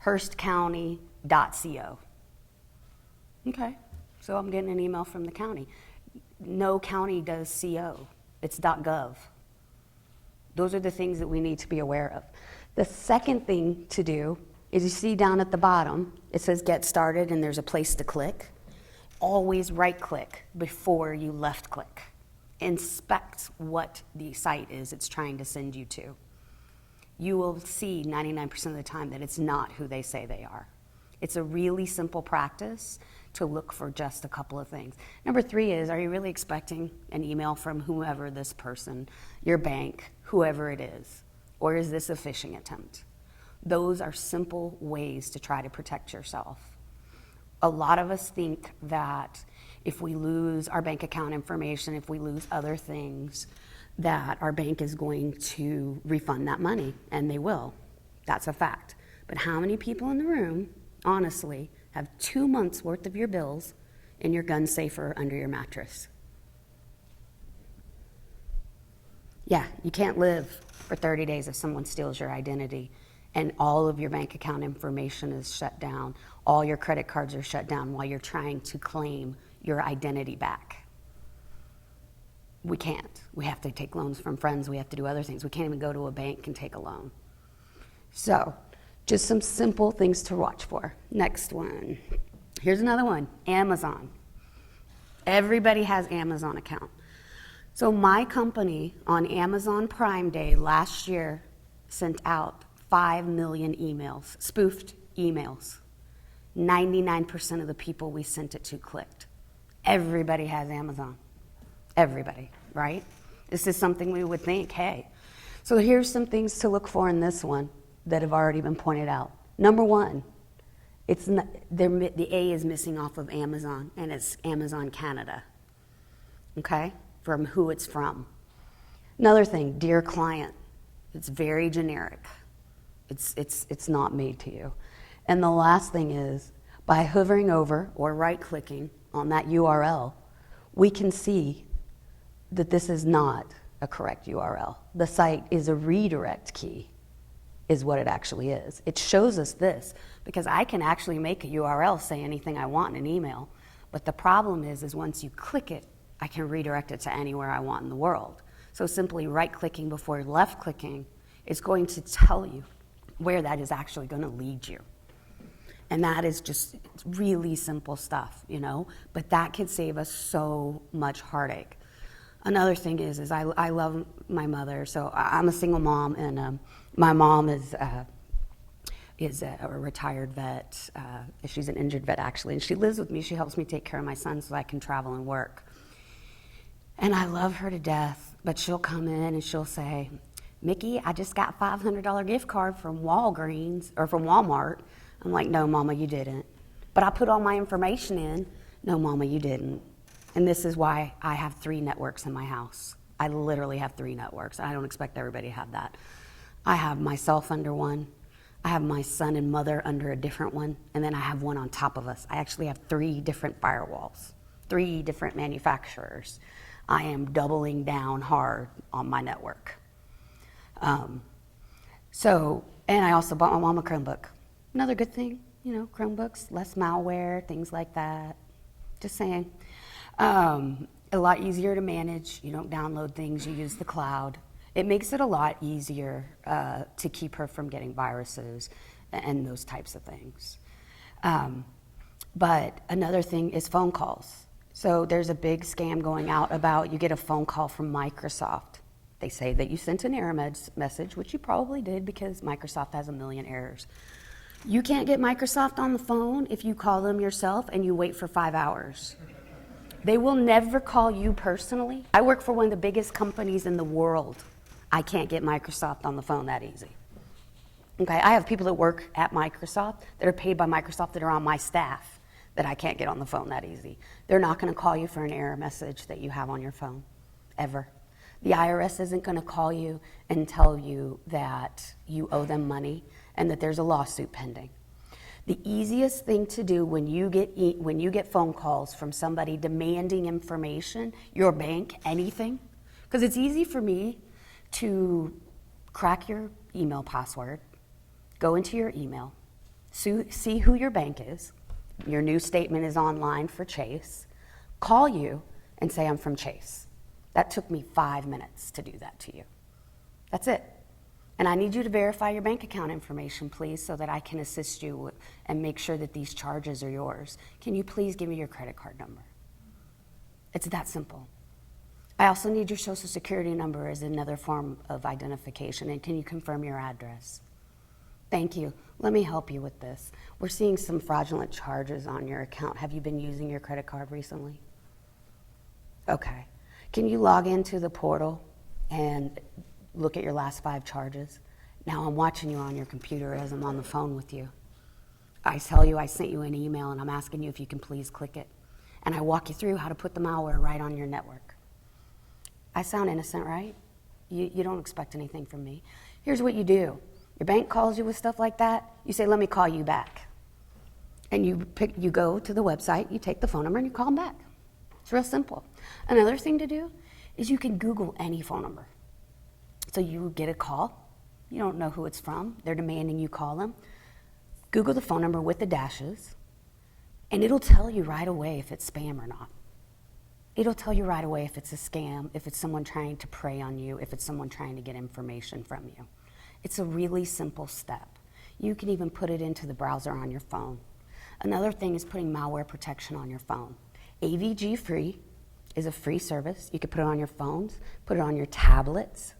hurstcounty.co. Okay, so I'm getting an email from the county. No county does CO, it's .gov. Those are the things that we need to be aware of. The second thing to do is you see down at the bottom, it says get started and there's a place to click. Always right click before you left click. Inspect what the site is it's trying to send you to. You will see 99% of the time that it's not who they say they are. It's a really simple practice to look for just a couple of things. Number 3 is, are you really expecting an email from whoever this person, your bank, whoever it is? Or is this a phishing attempt? Those are simple ways to try to protect yourself. A lot of us think that if we lose our bank account information, if we lose other things, that our bank is going to refund that money, and they will. That's a fact. But how many people in the room, honestly, have 2 months worth of your bills in your gun safe or under your mattress? Yeah, you can't live for 30 days if someone steals your identity and all of your bank account information is shut down, all your credit cards are shut down while you're trying to claim your identity back. We can't. We have to take loans from friends. We have to do other things. We can't even go to a bank and take a loan. So, just some simple things to watch for. Next one. Here's another one, Amazon. Everybody has Amazon account. So my company on Amazon Prime Day last year sent out 5 million emails, spoofed emails. 99% of the people we sent it to clicked. Everybody has Amazon. Everybody, right? This is something we would think, hey, So here's some things to look for in this one that have already been pointed out. Number one, it's not, the A is missing off of Amazon, and it's Amazon Canada, okay, from who it's from. Another thing, dear client, it's very generic. It's not made to you. And the last thing is, by hovering over or right-clicking on that URL, we can see that this is not a correct URL. The site is a redirect key, is what it actually is. It shows us this because I can actually make a URL say anything I want in an email, but the problem is once you click it, I can redirect it to anywhere I want in the world. So simply right-clicking before left-clicking is going to tell you where that is actually going to lead you. And that is just really simple stuff, you know, but that could save us so much heartache. Another thing is I love my mother, so I'm a single mom, and my mom is a retired vet. She's an injured vet, actually, and she lives with me. She helps me take care of my son so I can travel and work. And I love her to death, but she'll come in and she'll say, Mickey, I just got a $500 gift card from Walgreens or from Walmart. I'm like, no, Mama, you didn't. But I put all my information in. No, Mama, you didn't. And this is why I have 3 networks in my house. I literally have 3 networks. I don't expect everybody to have that. I have myself under one. I have my son and mother under a different one. And then I have one on top of us. I actually have 3 different firewalls, 3 different manufacturers. I am doubling down hard on my network. And I also bought my mom a Chromebook. Another good thing, you know, Chromebooks, less malware, things like that. Just saying. A lot easier to manage. You don't download things, you use the cloud. It makes it a lot easier to keep her from getting viruses and those types of things. But another thing is phone calls. So there's a big scam going out about you get a phone call from Microsoft. They say that you sent an error message, which you probably did because Microsoft has a million errors. You can't get Microsoft on the phone if you call them yourself and you wait for 5 hours. They will never call you personally. I work for one of the biggest companies in the world. I can't get Microsoft on the phone that easy. Okay, I have people that work at Microsoft that are paid by Microsoft that are on my staff that I can't get on the phone that easy. They're not going to call you for an error message that you have on your phone, ever. The IRS isn't going to call you and tell you that you owe them money and that there's a lawsuit pending. The easiest thing to do when you get phone calls from somebody demanding information, your bank, anything, because it's easy for me to crack your email password, go into your email, see who your bank is, your new statement is online for Chase, call you and say I'm from Chase. That took me 5 minutes to do that to you. That's it. And I need you to verify your bank account information, please, so that I can assist you and make sure that these charges are yours. Can you please give me your credit card number? It's that simple. I also need your social security number as another form of identification, and can you confirm your address? Thank you. Let me help you with this. We're seeing some fraudulent charges on your account. Have you been using your credit card recently? Okay. Can you log into the portal and look at your last 5 charges? Now I'm watching you on your computer as I'm on the phone with you. I tell you I sent you an email and I'm asking you if you can please click it. And I walk you through how to put the malware right on your network. I sound innocent, right? You don't expect anything from me. Here's what you do. Your bank calls you with stuff like that. You say, let me call you back. And you go to the website, you take the phone number and you call them back. It's real simple. Another thing to do is you can Google any phone number. So you get a call, you don't know who it's from, they're demanding you call them. Google the phone number with the dashes, and it'll tell you right away if it's spam or not. It'll tell you right away if it's a scam, if it's someone trying to prey on you, if it's someone trying to get information from you. It's a really simple step. You can even put it into the browser on your phone. Another thing is putting malware protection on your phone. AVG Free is a free service. You can put it on your phones, put it on your tablets,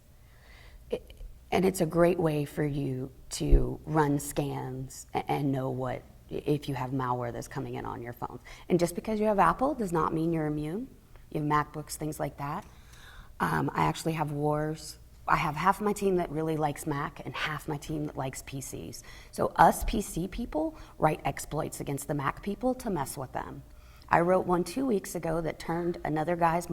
and it's a great way for you to run scans and know if you have malware that's coming in on your phone. And just because you have Apple does not mean you're immune. You have MacBooks, things like that. I actually have wars I have half my team that really likes Mac and half my team that likes PCs. So us PC people write exploits against the Mac people to mess with them. I wrote one 2 weeks ago that turned another guy's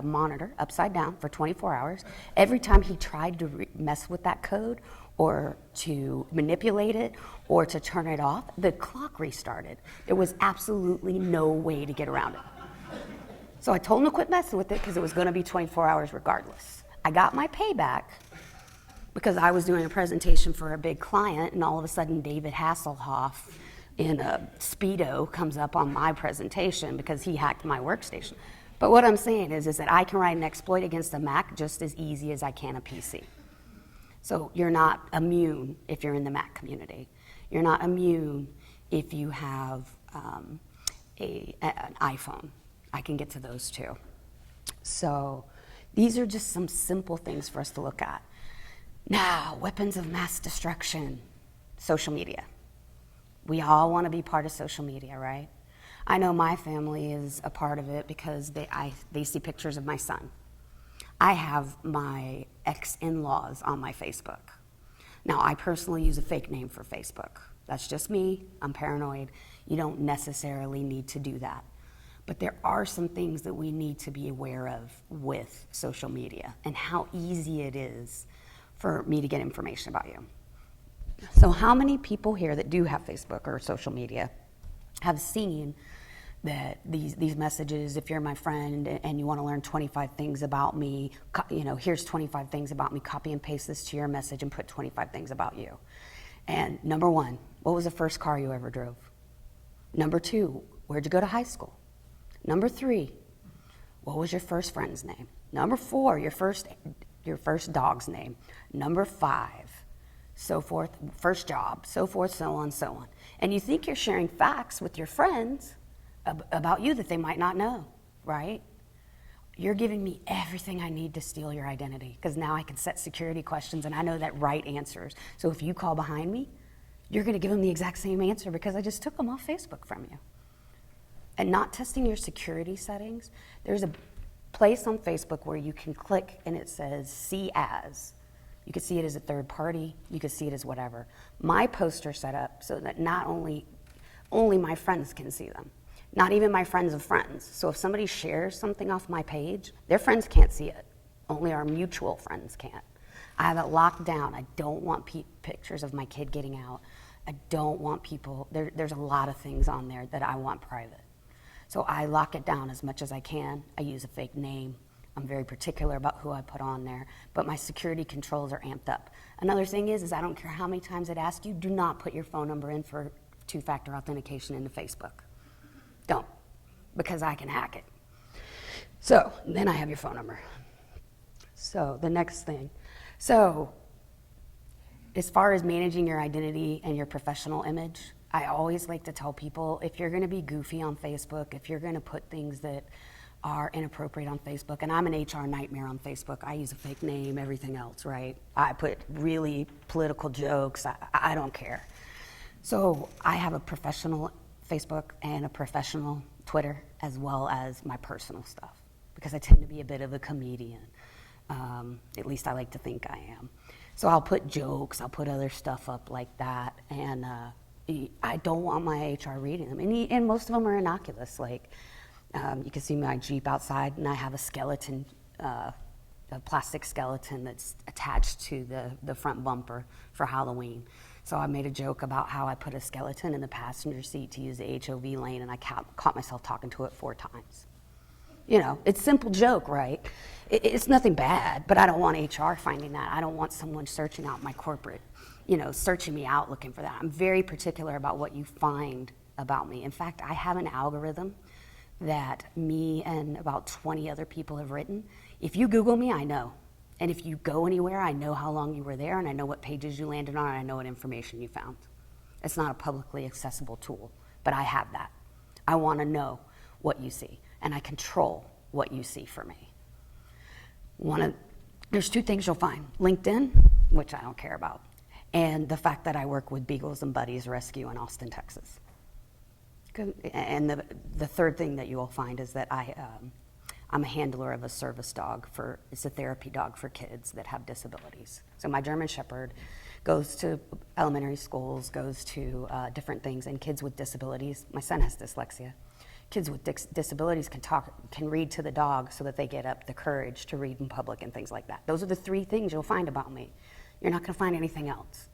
monitor upside down for 24 hours. Every time he tried to mess with that code or to manipulate it or to turn it off, the clock restarted. There was absolutely no way to get around it. So I told him to quit messing with it because it was going to be 24 hours regardless. I got my payback because I was doing a presentation for a big client, and all of a sudden David Hasselhoff in a Speedo comes up on my presentation because he hacked my workstation. But what I'm saying is that I can write an exploit against a Mac just as easy as I can a PC. So you're not immune if you're in the Mac community. You're not immune if you have an iPhone. I can get to those too. So these are just some simple things for us to look at. Now, weapons of mass destruction, social media. We all want to be part of social media, right? I know my family is a part of it because they see pictures of my son. I have my ex-in-laws on my Facebook. Now, I personally use a fake name for Facebook. That's just me. I'm paranoid. You don't necessarily need to do that. But there are some things that we need to be aware of with social media and how easy it is for me to get information about you. So how many people here that do have Facebook or social media have seen that these messages, if you're my friend and you want to learn 25 things about me, here's 25 things about me, copy and paste this to your message and put 25 things about you. And number one, what was the first car you ever drove? Number two, where'd you go to high school? Number three, what was your first friend's name? Number four, your first dog's name. Number five, so forth, first job, so forth, so on, so on. And you think you're sharing facts with your friends about you that they might not know, right? You're giving me everything I need to steal your identity because now I can set security questions and I know that right answers. So if you call behind me, you're going to give them the exact same answer because I just took them off Facebook from you. And not testing your security settings, there's a place on Facebook where you can click and it says see as. You can see it as a third party, you can see it as whatever. My posts are set up so that not only my friends can see them, not even my friends of friends. So if somebody shares something off my page, their friends can't see it. Only our mutual friends can. I have it locked down. I don't want pictures of my kid getting out. I don't want people, there's a lot of things on there that I want private. So I lock it down as much as I can. I use a fake name. I'm very particular about who I put on there, but my security controls are amped up. Another thing is I don't care how many times it asks you, do not put your phone number in for two-factor authentication into Facebook. Don't, because I can hack it. So then I have your phone number. So the next thing. So as far as managing your identity and your professional image, I always like to tell people, if you're going to be goofy on Facebook, if you're going to put things that are inappropriate on Facebook, and I'm an HR nightmare on Facebook. I use a fake name, everything else, right? I put really political jokes. I don't care. So I have a professional Facebook and a professional Twitter, as well as my personal stuff, because I tend to be a bit of a comedian. At least I like to think I am. So I'll put jokes, I'll put other stuff up like that, and I don't want my HR reading them. And most of them are innocuous. Like, you can see my Jeep outside, and I have a skeleton, a plastic skeleton that's attached to the front bumper for Halloween. So I made a joke about how I put a skeleton in the passenger seat to use the HOV lane, and I caught myself talking to it 4 times. You know, it's a simple joke, right? It's nothing bad, but I don't want HR finding that. I don't want someone searching out my corporate, searching me out looking for that. I'm very particular about what you find about me. In fact, I have an algorithm that me and about 20 other people have written. If you Google me, I know. And if you go anywhere, I know how long you were there, and I know what pages you landed on, and I know what information you found. It's not a publicly accessible tool, but I have that. I want to know what you see, and I control what you see for me. There's 2 things you'll find. LinkedIn, which I don't care about, and the fact that I work with Beagles and Buddies Rescue in Austin, Texas. And the third thing that you will find is that I I'm a handler of a service dog it's a therapy dog for kids that have disabilities. So my German Shepherd goes to elementary schools, goes to different things, and kids with disabilities. My son has dyslexia. Kids with disabilities can read to the dog so that they get up the courage to read in public and things like that. Those are the 3 things you'll find about me. You're not going to find anything else.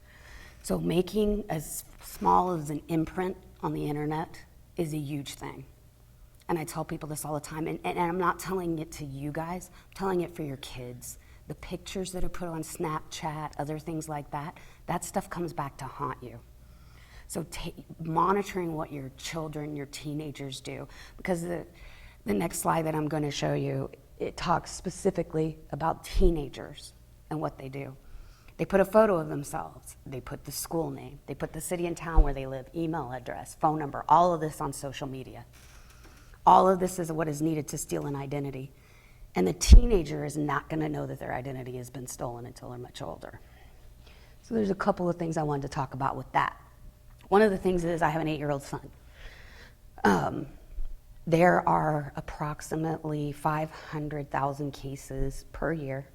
So making as small as an imprint on the internet is a huge thing. And I tell people this all the time, and I'm not telling it to you guys, I'm telling it for your kids. The pictures that are put on Snapchat, other things like that, that stuff comes back to haunt you. So monitoring what your children, your teenagers do, because the next slide that I'm going to show you, it talks specifically about teenagers and what they do. They put a photo of themselves, they put the school name, they put the city and town where they live, email address, phone number, all of this on social media. All of this is what is needed to steal an identity. And the teenager is not going to know that their identity has been stolen until they're much older. So there's a couple of things I wanted to talk about with that. One of the things is I have an 8-year-old son. There are approximately 500,000 cases per year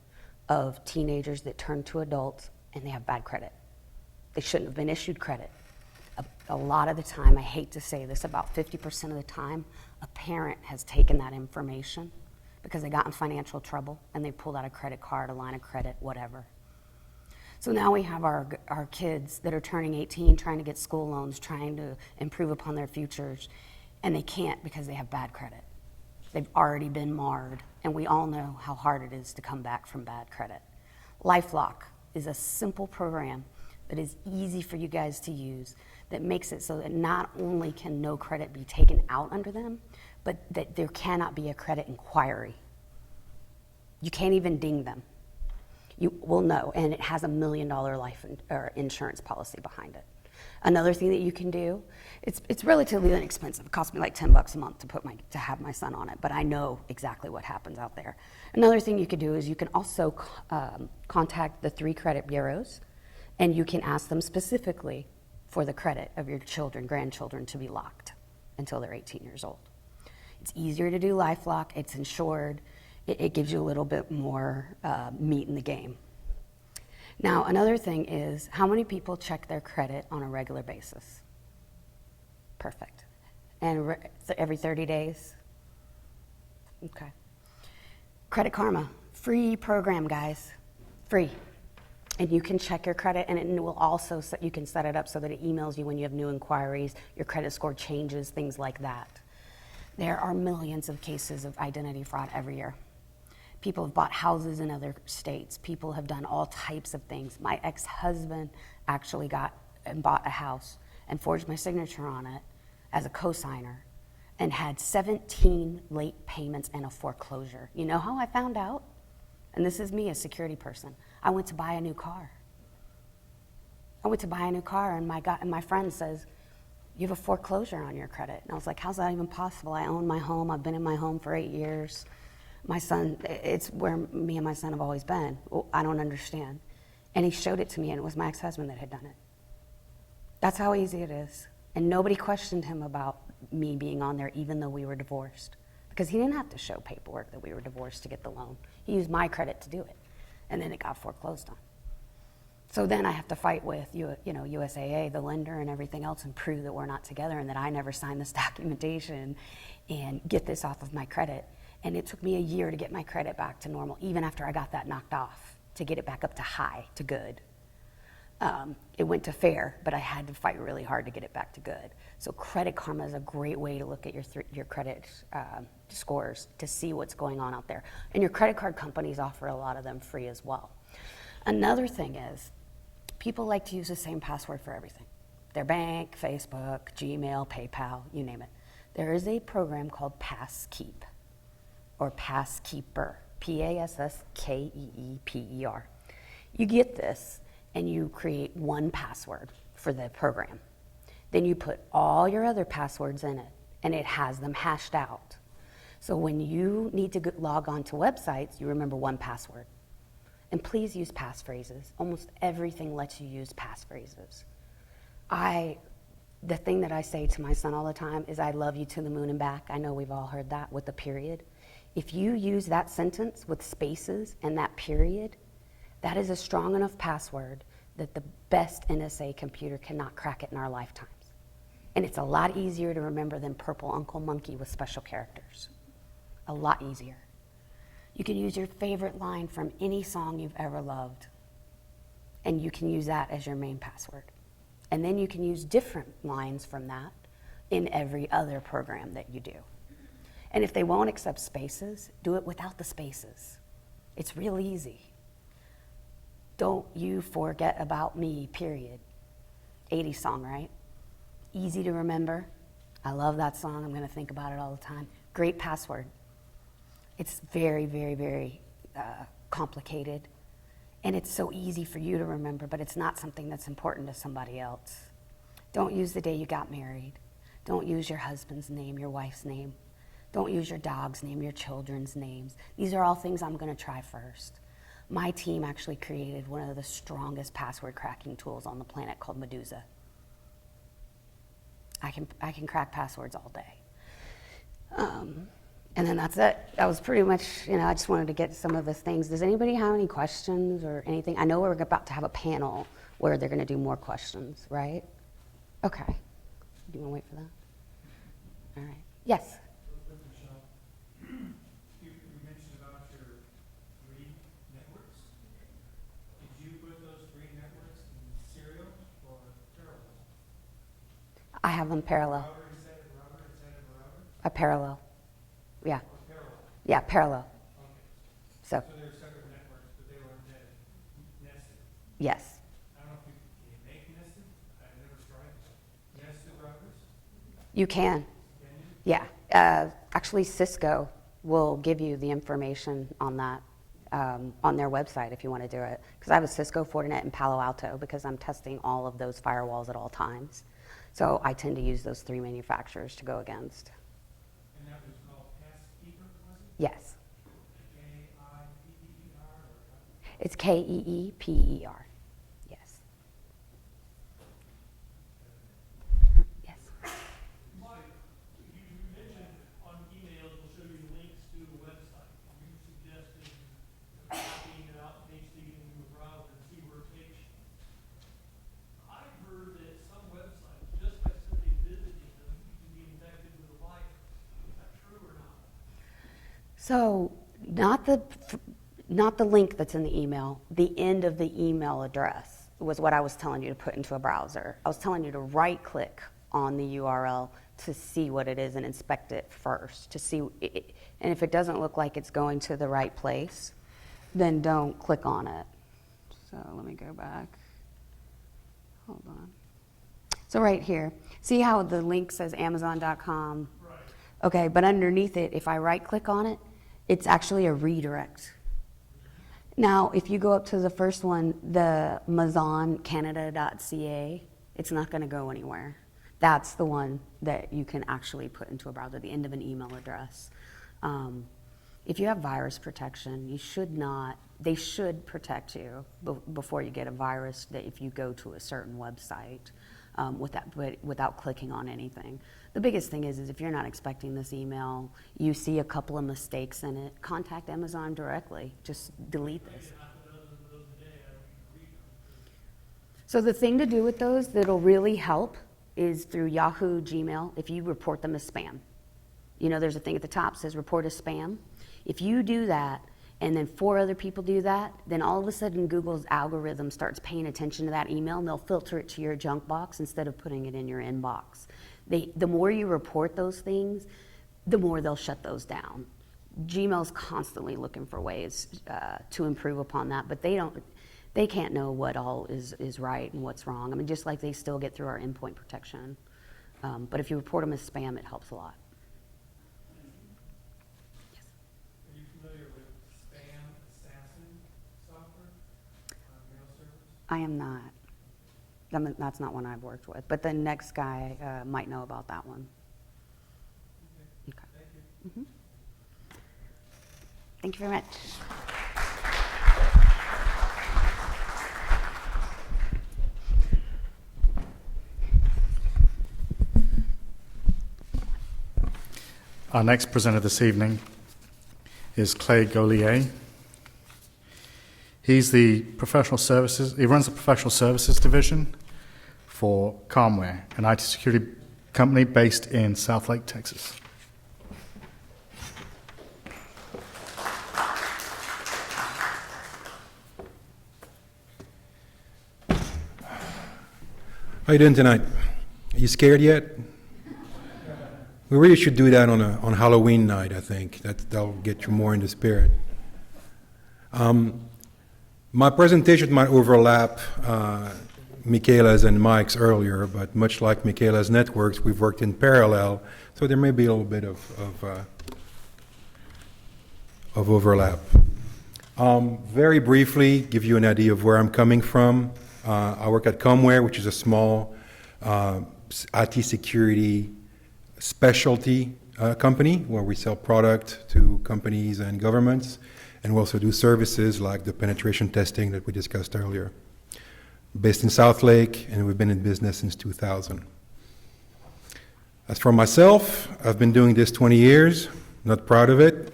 of teenagers that turn to adults and they have bad credit. They shouldn't have been issued credit. A lot of the time, I hate to say this, about 50% of the time, a parent has taken that information because they got in financial trouble and they pulled out a credit card, a line of credit, whatever. So now we have our kids that are turning 18, trying to get school loans, trying to improve upon their futures, and they can't because they have bad credit. They've already been marred, and we all know how hard it is to come back from bad credit. LifeLock is a simple program that is easy for you guys to use that makes it so that not only can no credit be taken out under them, but that there cannot be a credit inquiry. You can't even ding them. You will know, and it has $1 million life or insurance policy behind it. Another thing that you can do, it's relatively inexpensive. It costs me like $10 a month to have my son on it, but I know exactly what happens out there. Another thing you could do is you can also contact the 3 credit bureaus, and you can ask them specifically for the credit of your children, grandchildren to be locked until they're 18 years old. It's easier to do LifeLock. It's insured. It gives you a little bit more meat in the game. Now, another thing is, how many people check their credit on a regular basis? Perfect. And every 30 days? Okay. Credit Karma, free program, guys, free. And you can check your credit, and it will also, you can set it up so that it emails you when you have new inquiries, your credit score changes, things like that. There are millions of cases of identity fraud every year. People have bought houses in other states. People have done all types of things. My ex-husband actually got and bought a house and forged my signature on it as a co-signer and had 17 late payments and a foreclosure. You know how I found out? And this is me, a security person. I went to buy a new car. And my friend says, "You have a foreclosure on your credit." And I was like, "How's that even possible? I own my home. I've been in my home for 8 years. My son, it's where me and my son have always been. Well, I don't understand." And he showed it to me, and it was my ex-husband that had done it. That's how easy it is. And nobody questioned him about me being on there, even though we were divorced. Because he didn't have to show paperwork that we were divorced to get the loan. He used my credit to do it. And then it got foreclosed on. So then I have to fight with USAA, the lender, and everything else, and prove that we're not together and that I never signed this documentation and get this off of my credit. And it took me a year to get my credit back to normal, even after I got that knocked off, to get it back up to high, to good. It went to fair, but I had to fight really hard to get it back to good. So Credit Karma is a great way to look at your credit scores to see what's going on out there. And your credit card companies offer a lot of them free as well. Another thing is, people like to use the same password for everything. Their bank, Facebook, Gmail, PayPal, you name it. There is a program called Passkeep, or Passkeeper, Passkeeper. You get this, and you create one password for the program. Then you put all your other passwords in it, and it has them hashed out. So when you need to log on to websites, you remember one password. And please use passphrases. Almost everything lets you use passphrases. The thing that I say to my son all the time is, "I love you to the moon and back." I know we've all heard that with the period. If you use that sentence with spaces and that period, that is a strong enough password that the best NSA computer cannot crack it in our lifetimes. And it's a lot easier to remember than Purple Uncle Monkey with special characters. A lot easier. You can use your favorite line from any song you've ever loved, and you can use that as your main password. And then you can use different lines from that in every other program that you do. And if they won't accept spaces, do it without the spaces. It's real easy. Don't you forget about me, period. 80s song, right? Easy to remember. I love that song. I'm going to think about it all the time. Great password. It's very, very, very complicated. And it's so easy for you to remember, but it's not something that's important to somebody else. Don't use the day you got married. Don't use your husband's name, your wife's name. Don't use your dog's name, your children's names. These are all things I'm going to try first. My team actually created one of the strongest password cracking tools on the planet called Medusa. I can crack passwords all day. And then that's it. That was pretty much, I just wanted to get some of the things. Does anybody have any questions or anything? I know we're about to have a panel where they're going to do more questions, right? Okay. Do you want to wait for that? All right. Yes? You mentioned about your 3 networks. Did you put those 3 networks in serial or parallel? I have them parallel. Router inside of router inside of router? A parallel. Yeah. Or parallel? Yeah, parallel. Okay. So, So they're separate networks, but they were nested. yes. I don't know if can you make nested? I've never tried nested routers. You can. Can you? Yeah. Actually, Cisco will give you the information on that on their website if you want to do it. Because I have a Cisco, Fortinet, and Palo Alto because I'm testing all of those firewalls at all times. So I tend to use those 3 manufacturers to go against. And that was called Passkeeper, was it? Yes. K-I-P-P-E-R or? It's Keeper. Yes. Yes. Mike, you mentioned on emails, we'll show you links to the website. You suggested copying it out, pasting it into a browser and see where it takes you. I've heard that some websites, just by simply visiting them, you can be infected with a virus. Is that true or not? So not the link that's in the email, the end of the email address was what I was telling you to put into a browser. I was telling you to right-click on the URL to see what it is and inspect it first to see it. And if it doesn't look like it's going to the right place, then don't click on it. So let me go back. Hold on. So right here, see how the link says Amazon.com? Right. Okay, but underneath it, if I right-click on it, it's actually a redirect. Now, if you go up to the first one, the MazonCanada.ca, it's not going to go anywhere. That's the one that you can actually put into a browser, the end of an email address. If you have virus protection, they should protect you before you get a virus that if you go to a certain website without clicking on anything. The biggest thing is if you're not expecting this email, you see a couple of mistakes in it, contact Amazon directly. Just delete this. So the thing to do with those that'll really help is through Yahoo, Gmail, if you report them as spam. There's a thing at the top that says report as spam. If you do that, and then 4 other people do that, then all of a sudden Google's algorithm starts paying attention to that email, and they'll filter it to your junk box instead of putting it in your inbox. The more you report those things, the more they'll shut those down. Gmail's constantly looking for ways to improve upon that, but they can't know what all is right and what's wrong. I mean, just like they still get through our endpoint protection. But if you report them as spam, it helps a lot. Are you familiar with Spam Assassin software on mail servers? I am not. That's not one I've worked with, but the next guy might know about that one. Okay. Thank you. Mhm. Thank you very much. Our next presenter this evening is Clay Golier. He runs the professional services division for Comware, an IT security company based in Southlake, Texas. How you doing tonight? Are you scared yet? We really should do that on Halloween night, I think. That'll get you more in the spirit. My presentation might overlap Michaela's and Mike's earlier, but much like Michaela's networks, we've worked in parallel, so there may be a little bit of overlap. Very briefly, give you an idea of where I'm coming from. I work at Comware, which is a small IT security specialty company where we sell product to companies and governments, and we also do services like the penetration testing that we discussed earlier. Based in Southlake, and we've been in business since 2000. As for myself, I've been doing this 20 years, not proud of it,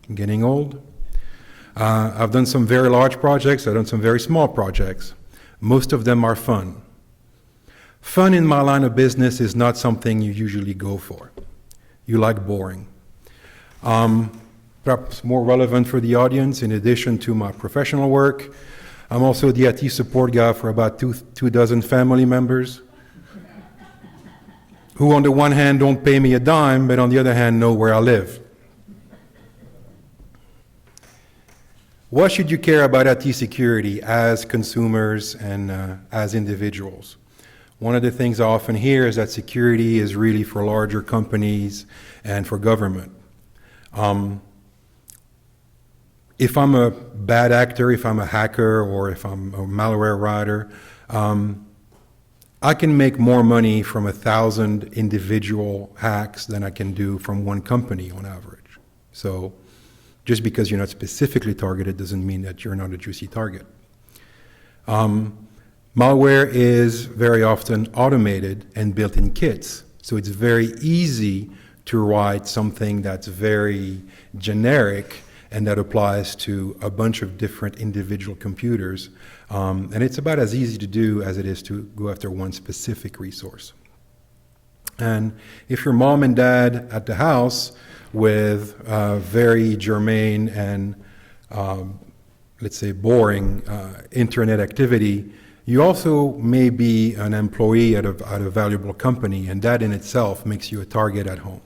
I'm getting old. I've done some very large projects, I've done some very small projects. Most of them are fun. Fun in my line of business is not something you usually go for. You like boring. Perhaps more relevant for the audience, in addition to my professional work, I'm also the IT support guy for about two dozen family members who on the one hand don't pay me a dime, but on the other hand know where I live. What should you care about IT security as consumers and as individuals? One of the things I often hear is that security is really for larger companies and for government. If I'm a bad actor, if I'm a hacker, or if I'm a malware writer, I can make more money from 1,000 individual hacks than I can do from one company on average. So just because you're not specifically targeted doesn't mean that you're not a juicy target. Malware is very often automated and built in kits. So it's very easy to write something that's very generic and that applies to a bunch of different individual computers. And it's about as easy to do as it is to go after one specific resource. And if your mom and dad at the house with very germane and, let's say, boring internet activity, you also may be an employee at a valuable company, and that in itself makes you a target at home.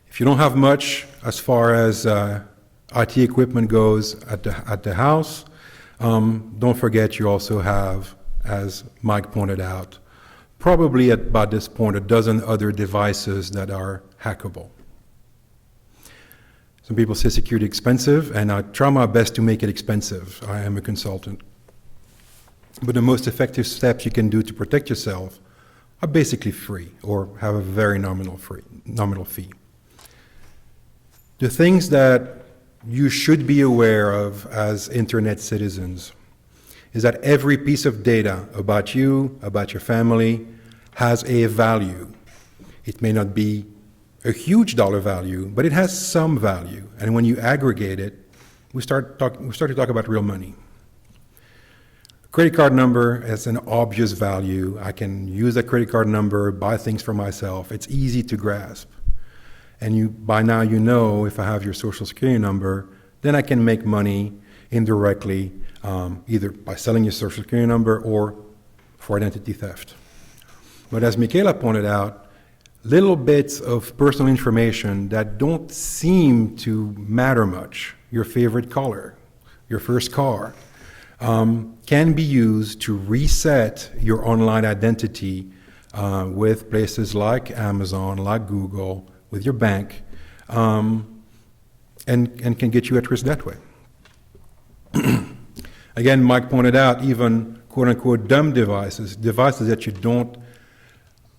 If you don't have much as far as IT equipment goes at the house, don't forget you also have, as Mike pointed out, probably at about this point, a dozen other devices that are hackable. Some people say security expensive, and I try my best to make it expensive. I am a consultant. But the most effective steps you can do to protect yourself are basically free or have a very nominal fee. The things that you should be aware of as internet citizens is that every piece of data about you, about your family, has a value. It may not be a huge dollar value, but it has some value. And when you aggregate it, we start to talk about real money. Credit card number has an obvious value. I can use that credit card number, buy things for myself. It's easy to grasp. And by now you know if I have your social security number, then I can make money indirectly, either by selling your social security number or for identity theft. But as Michaela pointed out, little bits of personal information that don't seem to matter much, your favorite color, your first car, can be used to reset your online identity with places like Amazon, like Google, with your bank, and can get you at risk that way. Again, Mike pointed out even quote-unquote dumb devices that you don't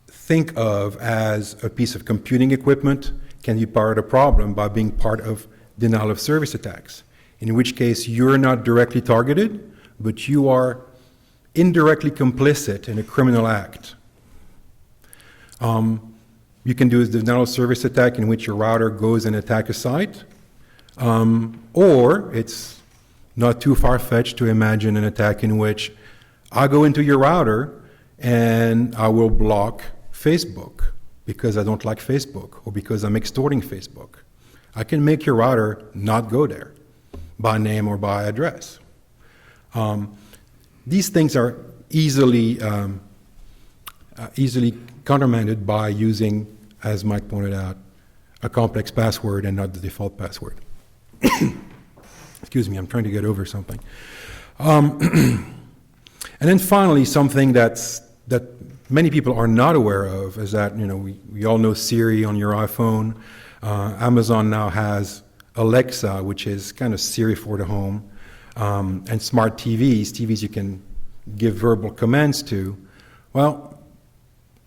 think of as a piece of computing equipment can be part of the problem by being part of denial of service attacks, in which case you're not directly targeted, but you are indirectly complicit in a criminal act. You can do a denial of service attack in which your router goes and attacks a site, Or it's not too far-fetched to imagine an attack in which I go into your router and I will block Facebook because I don't like Facebook or because I'm extorting Facebook. I can make your router not go there by name or by address. These things are easily countermanded by using, as Mike pointed out, a complex password and not the default password. Excuse me, I'm trying to get over something. And then finally, something that many people are not aware of is that, we all know Siri on your iPhone. Amazon now has Alexa, which is kind of Siri for the home, and smart TVs you can give verbal commands to. Well,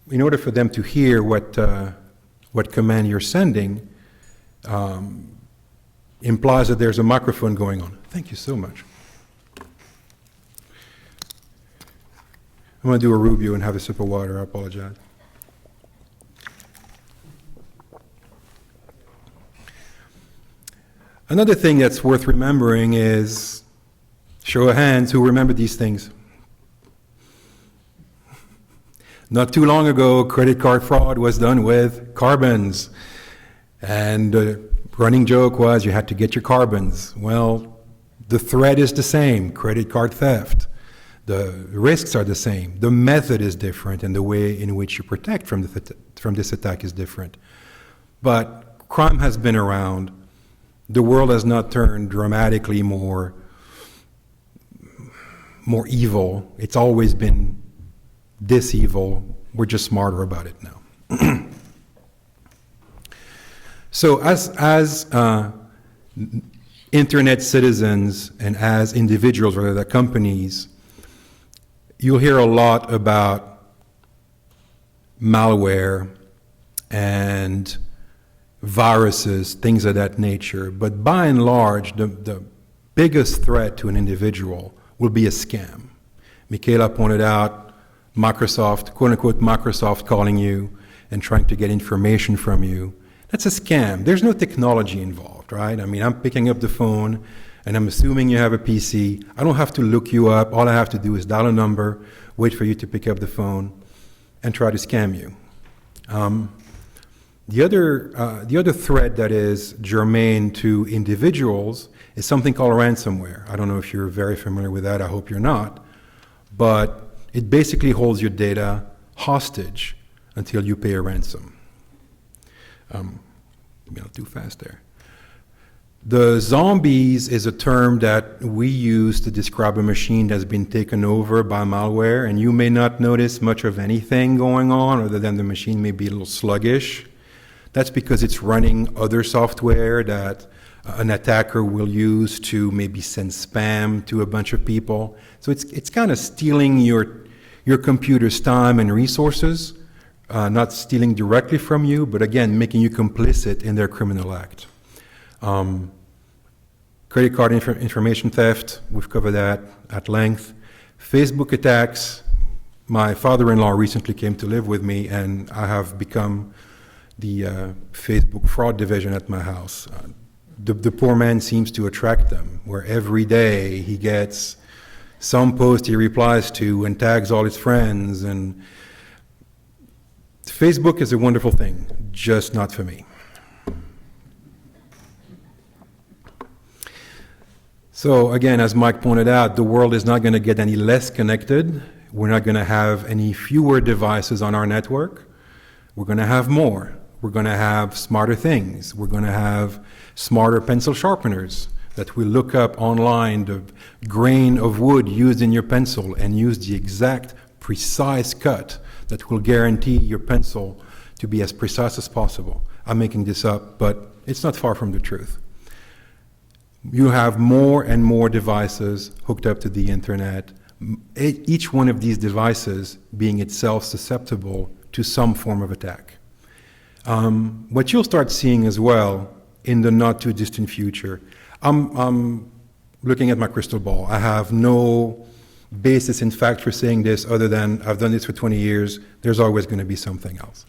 in order for them to hear what command you're sending, implies that there's a microphone going on. Thank you so much. I'm going to do a Rubio and have a sip of water. I apologize. Another thing that's worth remembering is, show of hands, who remember these things? Not too long ago, credit card fraud was done with carbons. And the running joke was you had to get your carbons. Well, the threat is the same, credit card theft. The risks are the same. The method is different, and the way in which you protect from this attack is different. But crime has been around. The world has not turned dramatically more evil. It's always been this evil. We're just smarter about it now. So as internet citizens and as individuals, rather than companies, you'll hear a lot about malware and viruses, things of that nature. But by and large, the biggest threat to an individual will be a scam. Michaela pointed out Microsoft, quote unquote, Microsoft calling you and trying to get information from you. That's a scam. There's no technology involved, right? I mean, I'm picking up the phone and I'm assuming you have a PC. I don't have to look you up. All I have to do is dial a number, wait for you to pick up the phone, and try to scam you. The other threat that is germane to individuals is something called ransomware. I don't know if you're very familiar with that. I hope you're not. But it basically holds your data hostage until you pay a ransom. Too fast there. The zombies is a term that we use to describe a machine that's been taken over by malware, and you may not notice much of anything going on other than the machine may be a little sluggish. That's because it's running other software that an attacker will use to maybe send spam to a bunch of people. So it's kind of stealing your computer's time and resources, not stealing directly from you, but again, making you complicit in their criminal act. Credit card information theft, we've covered that at length. Facebook attacks, my father-in-law recently came to live with me, and I have become the Facebook fraud division at my house. The poor man seems to attract them, where every day he gets some post he replies to and tags all his friends. And Facebook is a wonderful thing, just not for me. So again, as Mike pointed out, the world is not going to get any less connected. We're not going to have any fewer devices on our network. We're going to have more. We're going to have smarter things. We're going to have smarter pencil sharpeners that will look up online the grain of wood used in your pencil and use the exact precise cut that will guarantee your pencil to be as precise as possible. I'm making this up, but it's not far from the truth. You have more and more devices hooked up to the internet, each one of these devices being itself susceptible to some form of attack. What you'll start seeing as well in the not too distant future, I'm looking at my crystal ball. I have no basis in fact for saying this other than I've done this for 20 years, there's always going to be something else.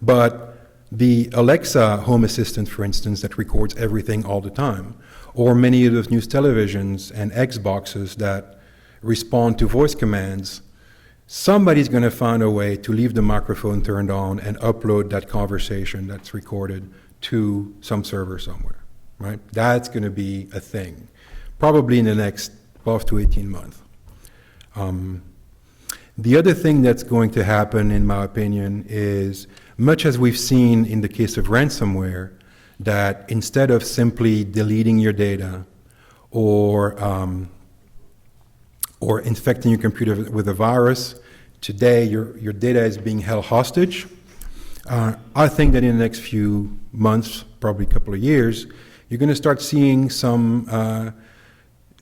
But The Alexa home assistant, for instance, that records everything all the time, or many of those new televisions and Xboxes that respond to voice commands, somebody's going to find a way to leave the microphone turned on and upload that conversation that's recorded to some server somewhere, right? That's going to be a thing, probably in the next 12 to 18 months. The other thing that's going to happen, in my opinion, is much as we've seen in the case of ransomware, that instead of simply deleting your data or infecting your computer with a virus, today your data is being held hostage. I think that in the next few months, probably a couple of years, you're going to start seeing some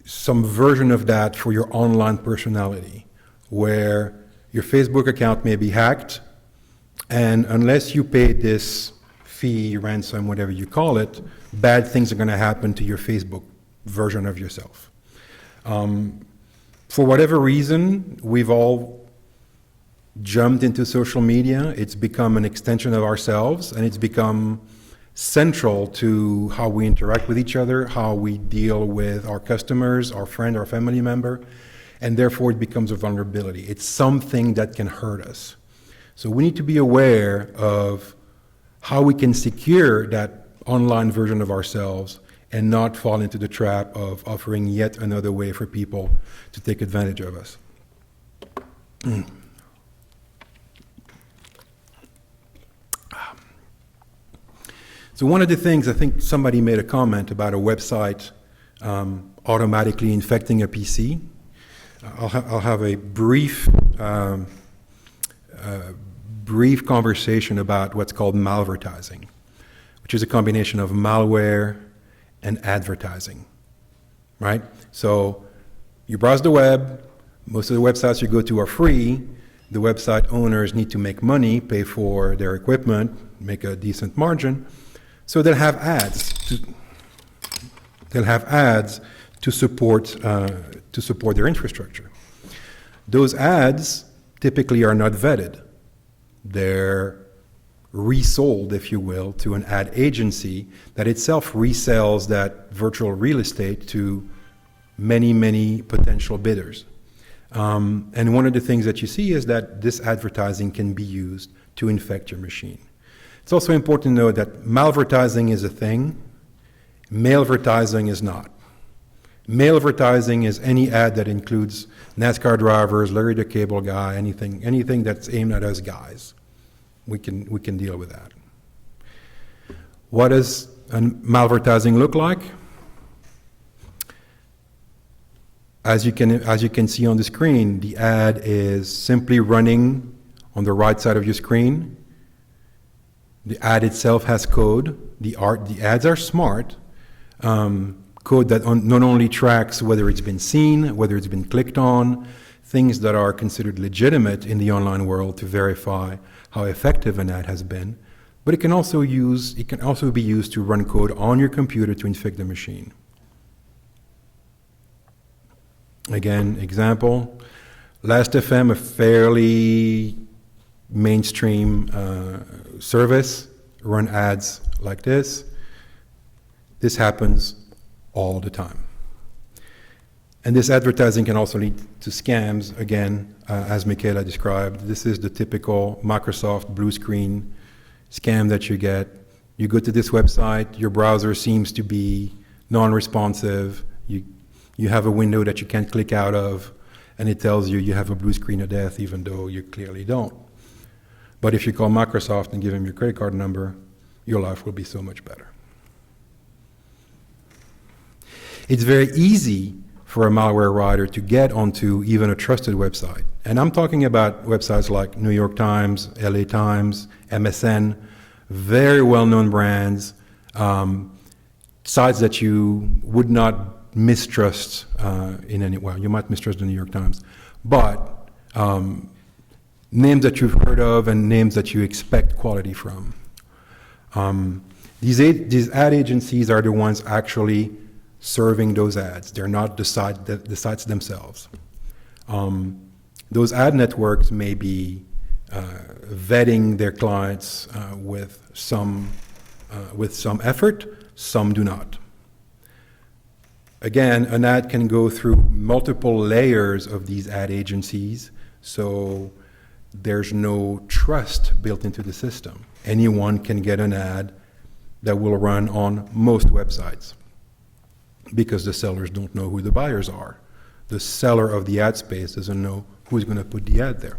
version of that for your online personality, where your Facebook account may be hacked, and unless you pay this fee, ransom, whatever you call it, bad things are going to happen to your Facebook version of yourself. For whatever reason, we've all jumped into social media. It's become an extension of ourselves, and it's become central to how we interact with each other, how we deal with our customers, our friend, our family member, and therefore it becomes a vulnerability. It's something that can hurt us. So we need to be aware of how we can secure that online version of ourselves and not fall into the trap of offering yet another way for people to take advantage of us. So one of the things, I think somebody made a comment about a website automatically infecting a PC. I'll have a brief conversation about what's called malvertising, which is a combination of malware and advertising, right? So you browse the web, most of the websites you go to are free, the website owners need to make money, pay for their equipment, make a decent margin, so they'll have ads to support their infrastructure. Those ads typically are not vetted. They're resold, if you will, to an ad agency that itself resells that virtual real estate to many, many potential bidders. And one of the things that you see is that this advertising can be used to infect your machine. It's also important to know that malvertising is a thing, mailvertising is not. Mailvertising is any ad that includes NASCAR drivers, Larry the Cable Guy, anything that's aimed at us guys. We can deal with that. What does malvertising look like? As you can see on the screen, the ad is simply running on the right side of your screen. The ad itself has code. The ads are smart. Code that not only tracks whether it's been seen, whether it's been clicked on, things that are considered legitimate in the online world to verify how effective an ad has been, but it can also be used to run code on your computer to infect the machine. Again, example, Last.fm, a fairly mainstream service, run ads like this. This happens all the time. And this advertising can also lead to scams, again, as Michaela described. This is the typical Microsoft blue screen scam that you get. You go to this website, your browser seems to be non-responsive, you have a window that you can't click out of, and it tells you you have a blue screen of death, even though you clearly don't. But if you call Microsoft and give them your credit card number, your life will be so much better. It's very easy for a malware writer to get onto even a trusted website. And I'm talking about websites like New York Times, LA Times, MSN, very well-known brands, sites that you would not mistrust in any way. You might mistrust the New York Times, but names that you've heard of and names that you expect quality from. These ad agencies are the ones actually serving those ads. They're not the sites themselves. Those ad networks may be vetting their clients with some effort, some do not. Again, an ad can go through multiple layers of these ad agencies, so there's no trust built into the system. Anyone can get an ad that will run on most websites because the sellers don't know who the buyers are. The seller of the ad space doesn't know who's going to put the ad there.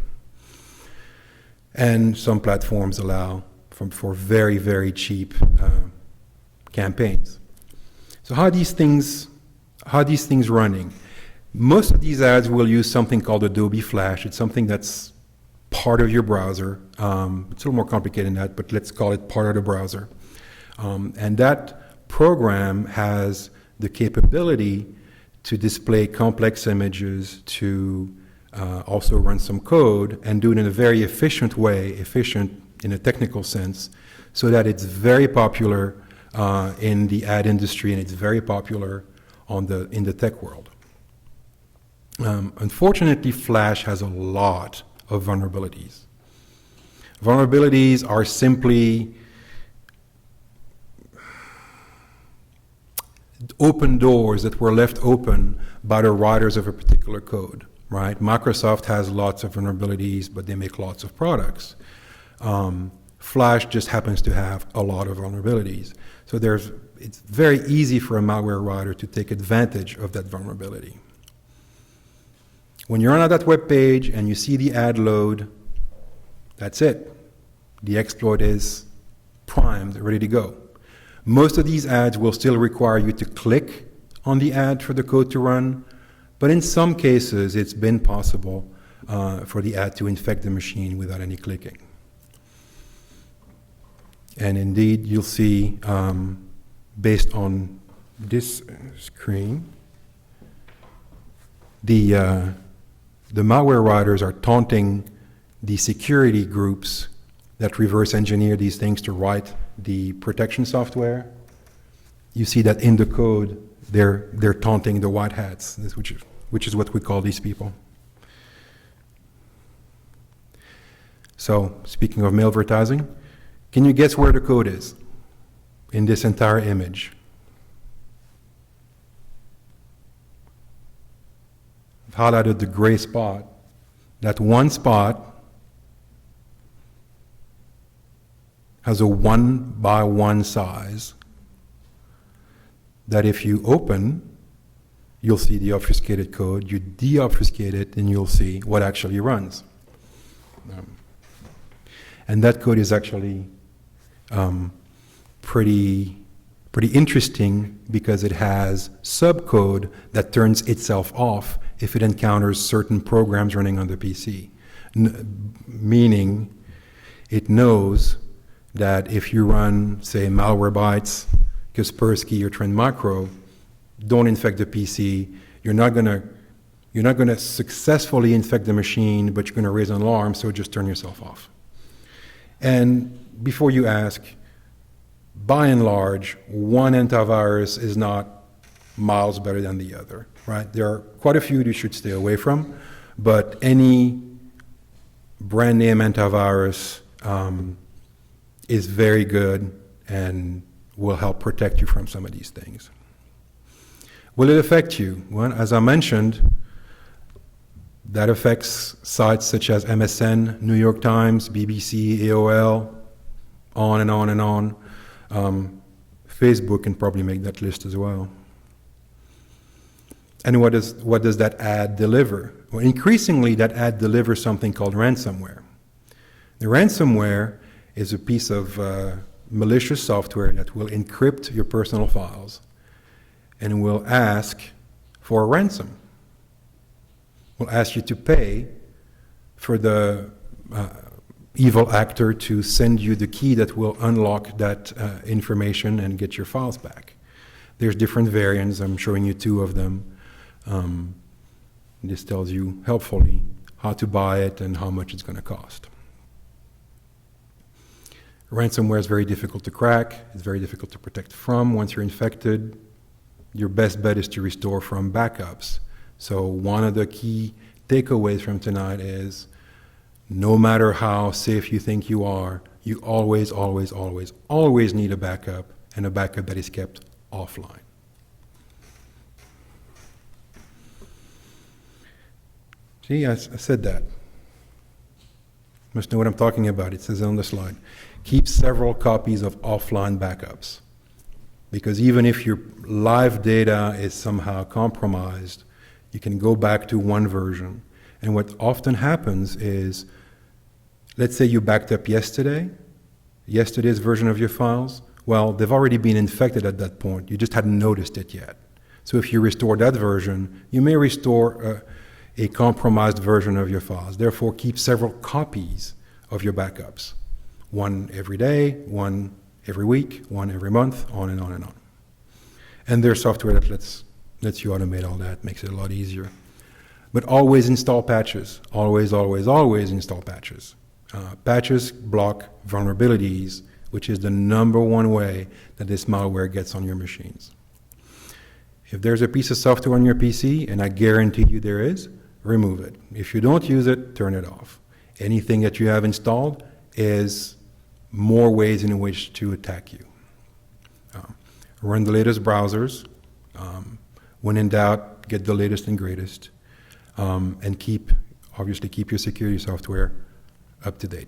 And some platforms allow for very, very cheap campaigns. So how are these things running? Most of these ads will use something called Adobe Flash. It's something that's part of your browser. It's a little more complicated than that, but let's call it part of the browser. And that program has the capability to display complex images, to also run some code and do it in a very efficient way, efficient in a technical sense, so that it's very popular in the ad industry and it's very popular in the tech world. Unfortunately, Flash has a lot of vulnerabilities. Vulnerabilities are simply open doors that were left open by the writers of a particular code, right? Microsoft has lots of vulnerabilities, but they make lots of products. Flash just happens to have a lot of vulnerabilities. So it's very easy for a malware writer to take advantage of that vulnerability. When you're on that web page and you see the ad load, that's it. The exploit is primed, ready to go. Most of these ads will still require you to click on the ad for the code to run, but in some cases it's been possible for the ad to infect the machine without any clicking. And indeed, you'll see, based on this screen, the malware writers are taunting the security groups that reverse engineer these things to write the protection software. You see that in the code, they're taunting the white hats, which is what we call these people. So, speaking of malvertising, can you guess where the code is in this entire image? I've highlighted the gray spot. That one spot has a 1:1 size that if you open, you'll see the obfuscated code. You deobfuscate it, and you'll see what actually runs. And that code is actually pretty interesting because it has subcode that turns itself off if it encounters certain programs running on the PC. Meaning, it knows that if you run, say, Malwarebytes, Kaspersky, or Trend Micro, don't infect the PC. You're not gonna successfully infect the machine, but you're gonna raise an alarm, so just turn yourself off. And before you ask, by and large, one antivirus is not miles better than the other, right? There are quite a few you should stay away from, but any brand name antivirus is very good and will help protect you from some of these things. Will it affect you? Well, as I mentioned, that affects sites such as MSN, New York Times, BBC, AOL, on and on and on. Facebook can probably make that list as well. And what does that ad deliver? Well, increasingly, that ad delivers something called ransomware. The ransomware is a piece of malicious software that will encrypt your personal files and will ask for a ransom. Will ask you to pay for the evil actor to send you the key that will unlock that information and get your files back. There's different variants. I'm showing you two of them. This tells you helpfully how to buy it and how much it's going to cost. Ransomware is very difficult to crack. It's very difficult to protect from. Once you're infected, your best bet is to restore from backups. So one of the key takeaways from tonight is No matter how safe you think you are, you always, always, always, always need a backup, and a backup that is kept offline. See, I said that. Must know what I'm talking about. It says on the slide. Keep several copies of offline backups. Because even if your live data is somehow compromised, you can go back to one version. And what often happens is, let's say you backed up yesterday's version of your files. Well, they've already been infected at that point. You just hadn't noticed it yet. So if you restore that version, you may restore a compromised version of your files. Therefore, keep several copies of your backups. One every day, one every week, one every month, on and on and on. And there's software that lets you automate all that, makes it a lot easier. But always install patches. Always, always, always install patches. Patches block vulnerabilities, which is the number one way that this malware gets on your machines. If there's a piece of software on your PC, and I guarantee you there is, remove it. If you don't use it, turn it off. Anything that you have installed is more ways in which to attack you. Run the latest browsers. When in doubt, get the latest and greatest. And obviously keep your security software up to date.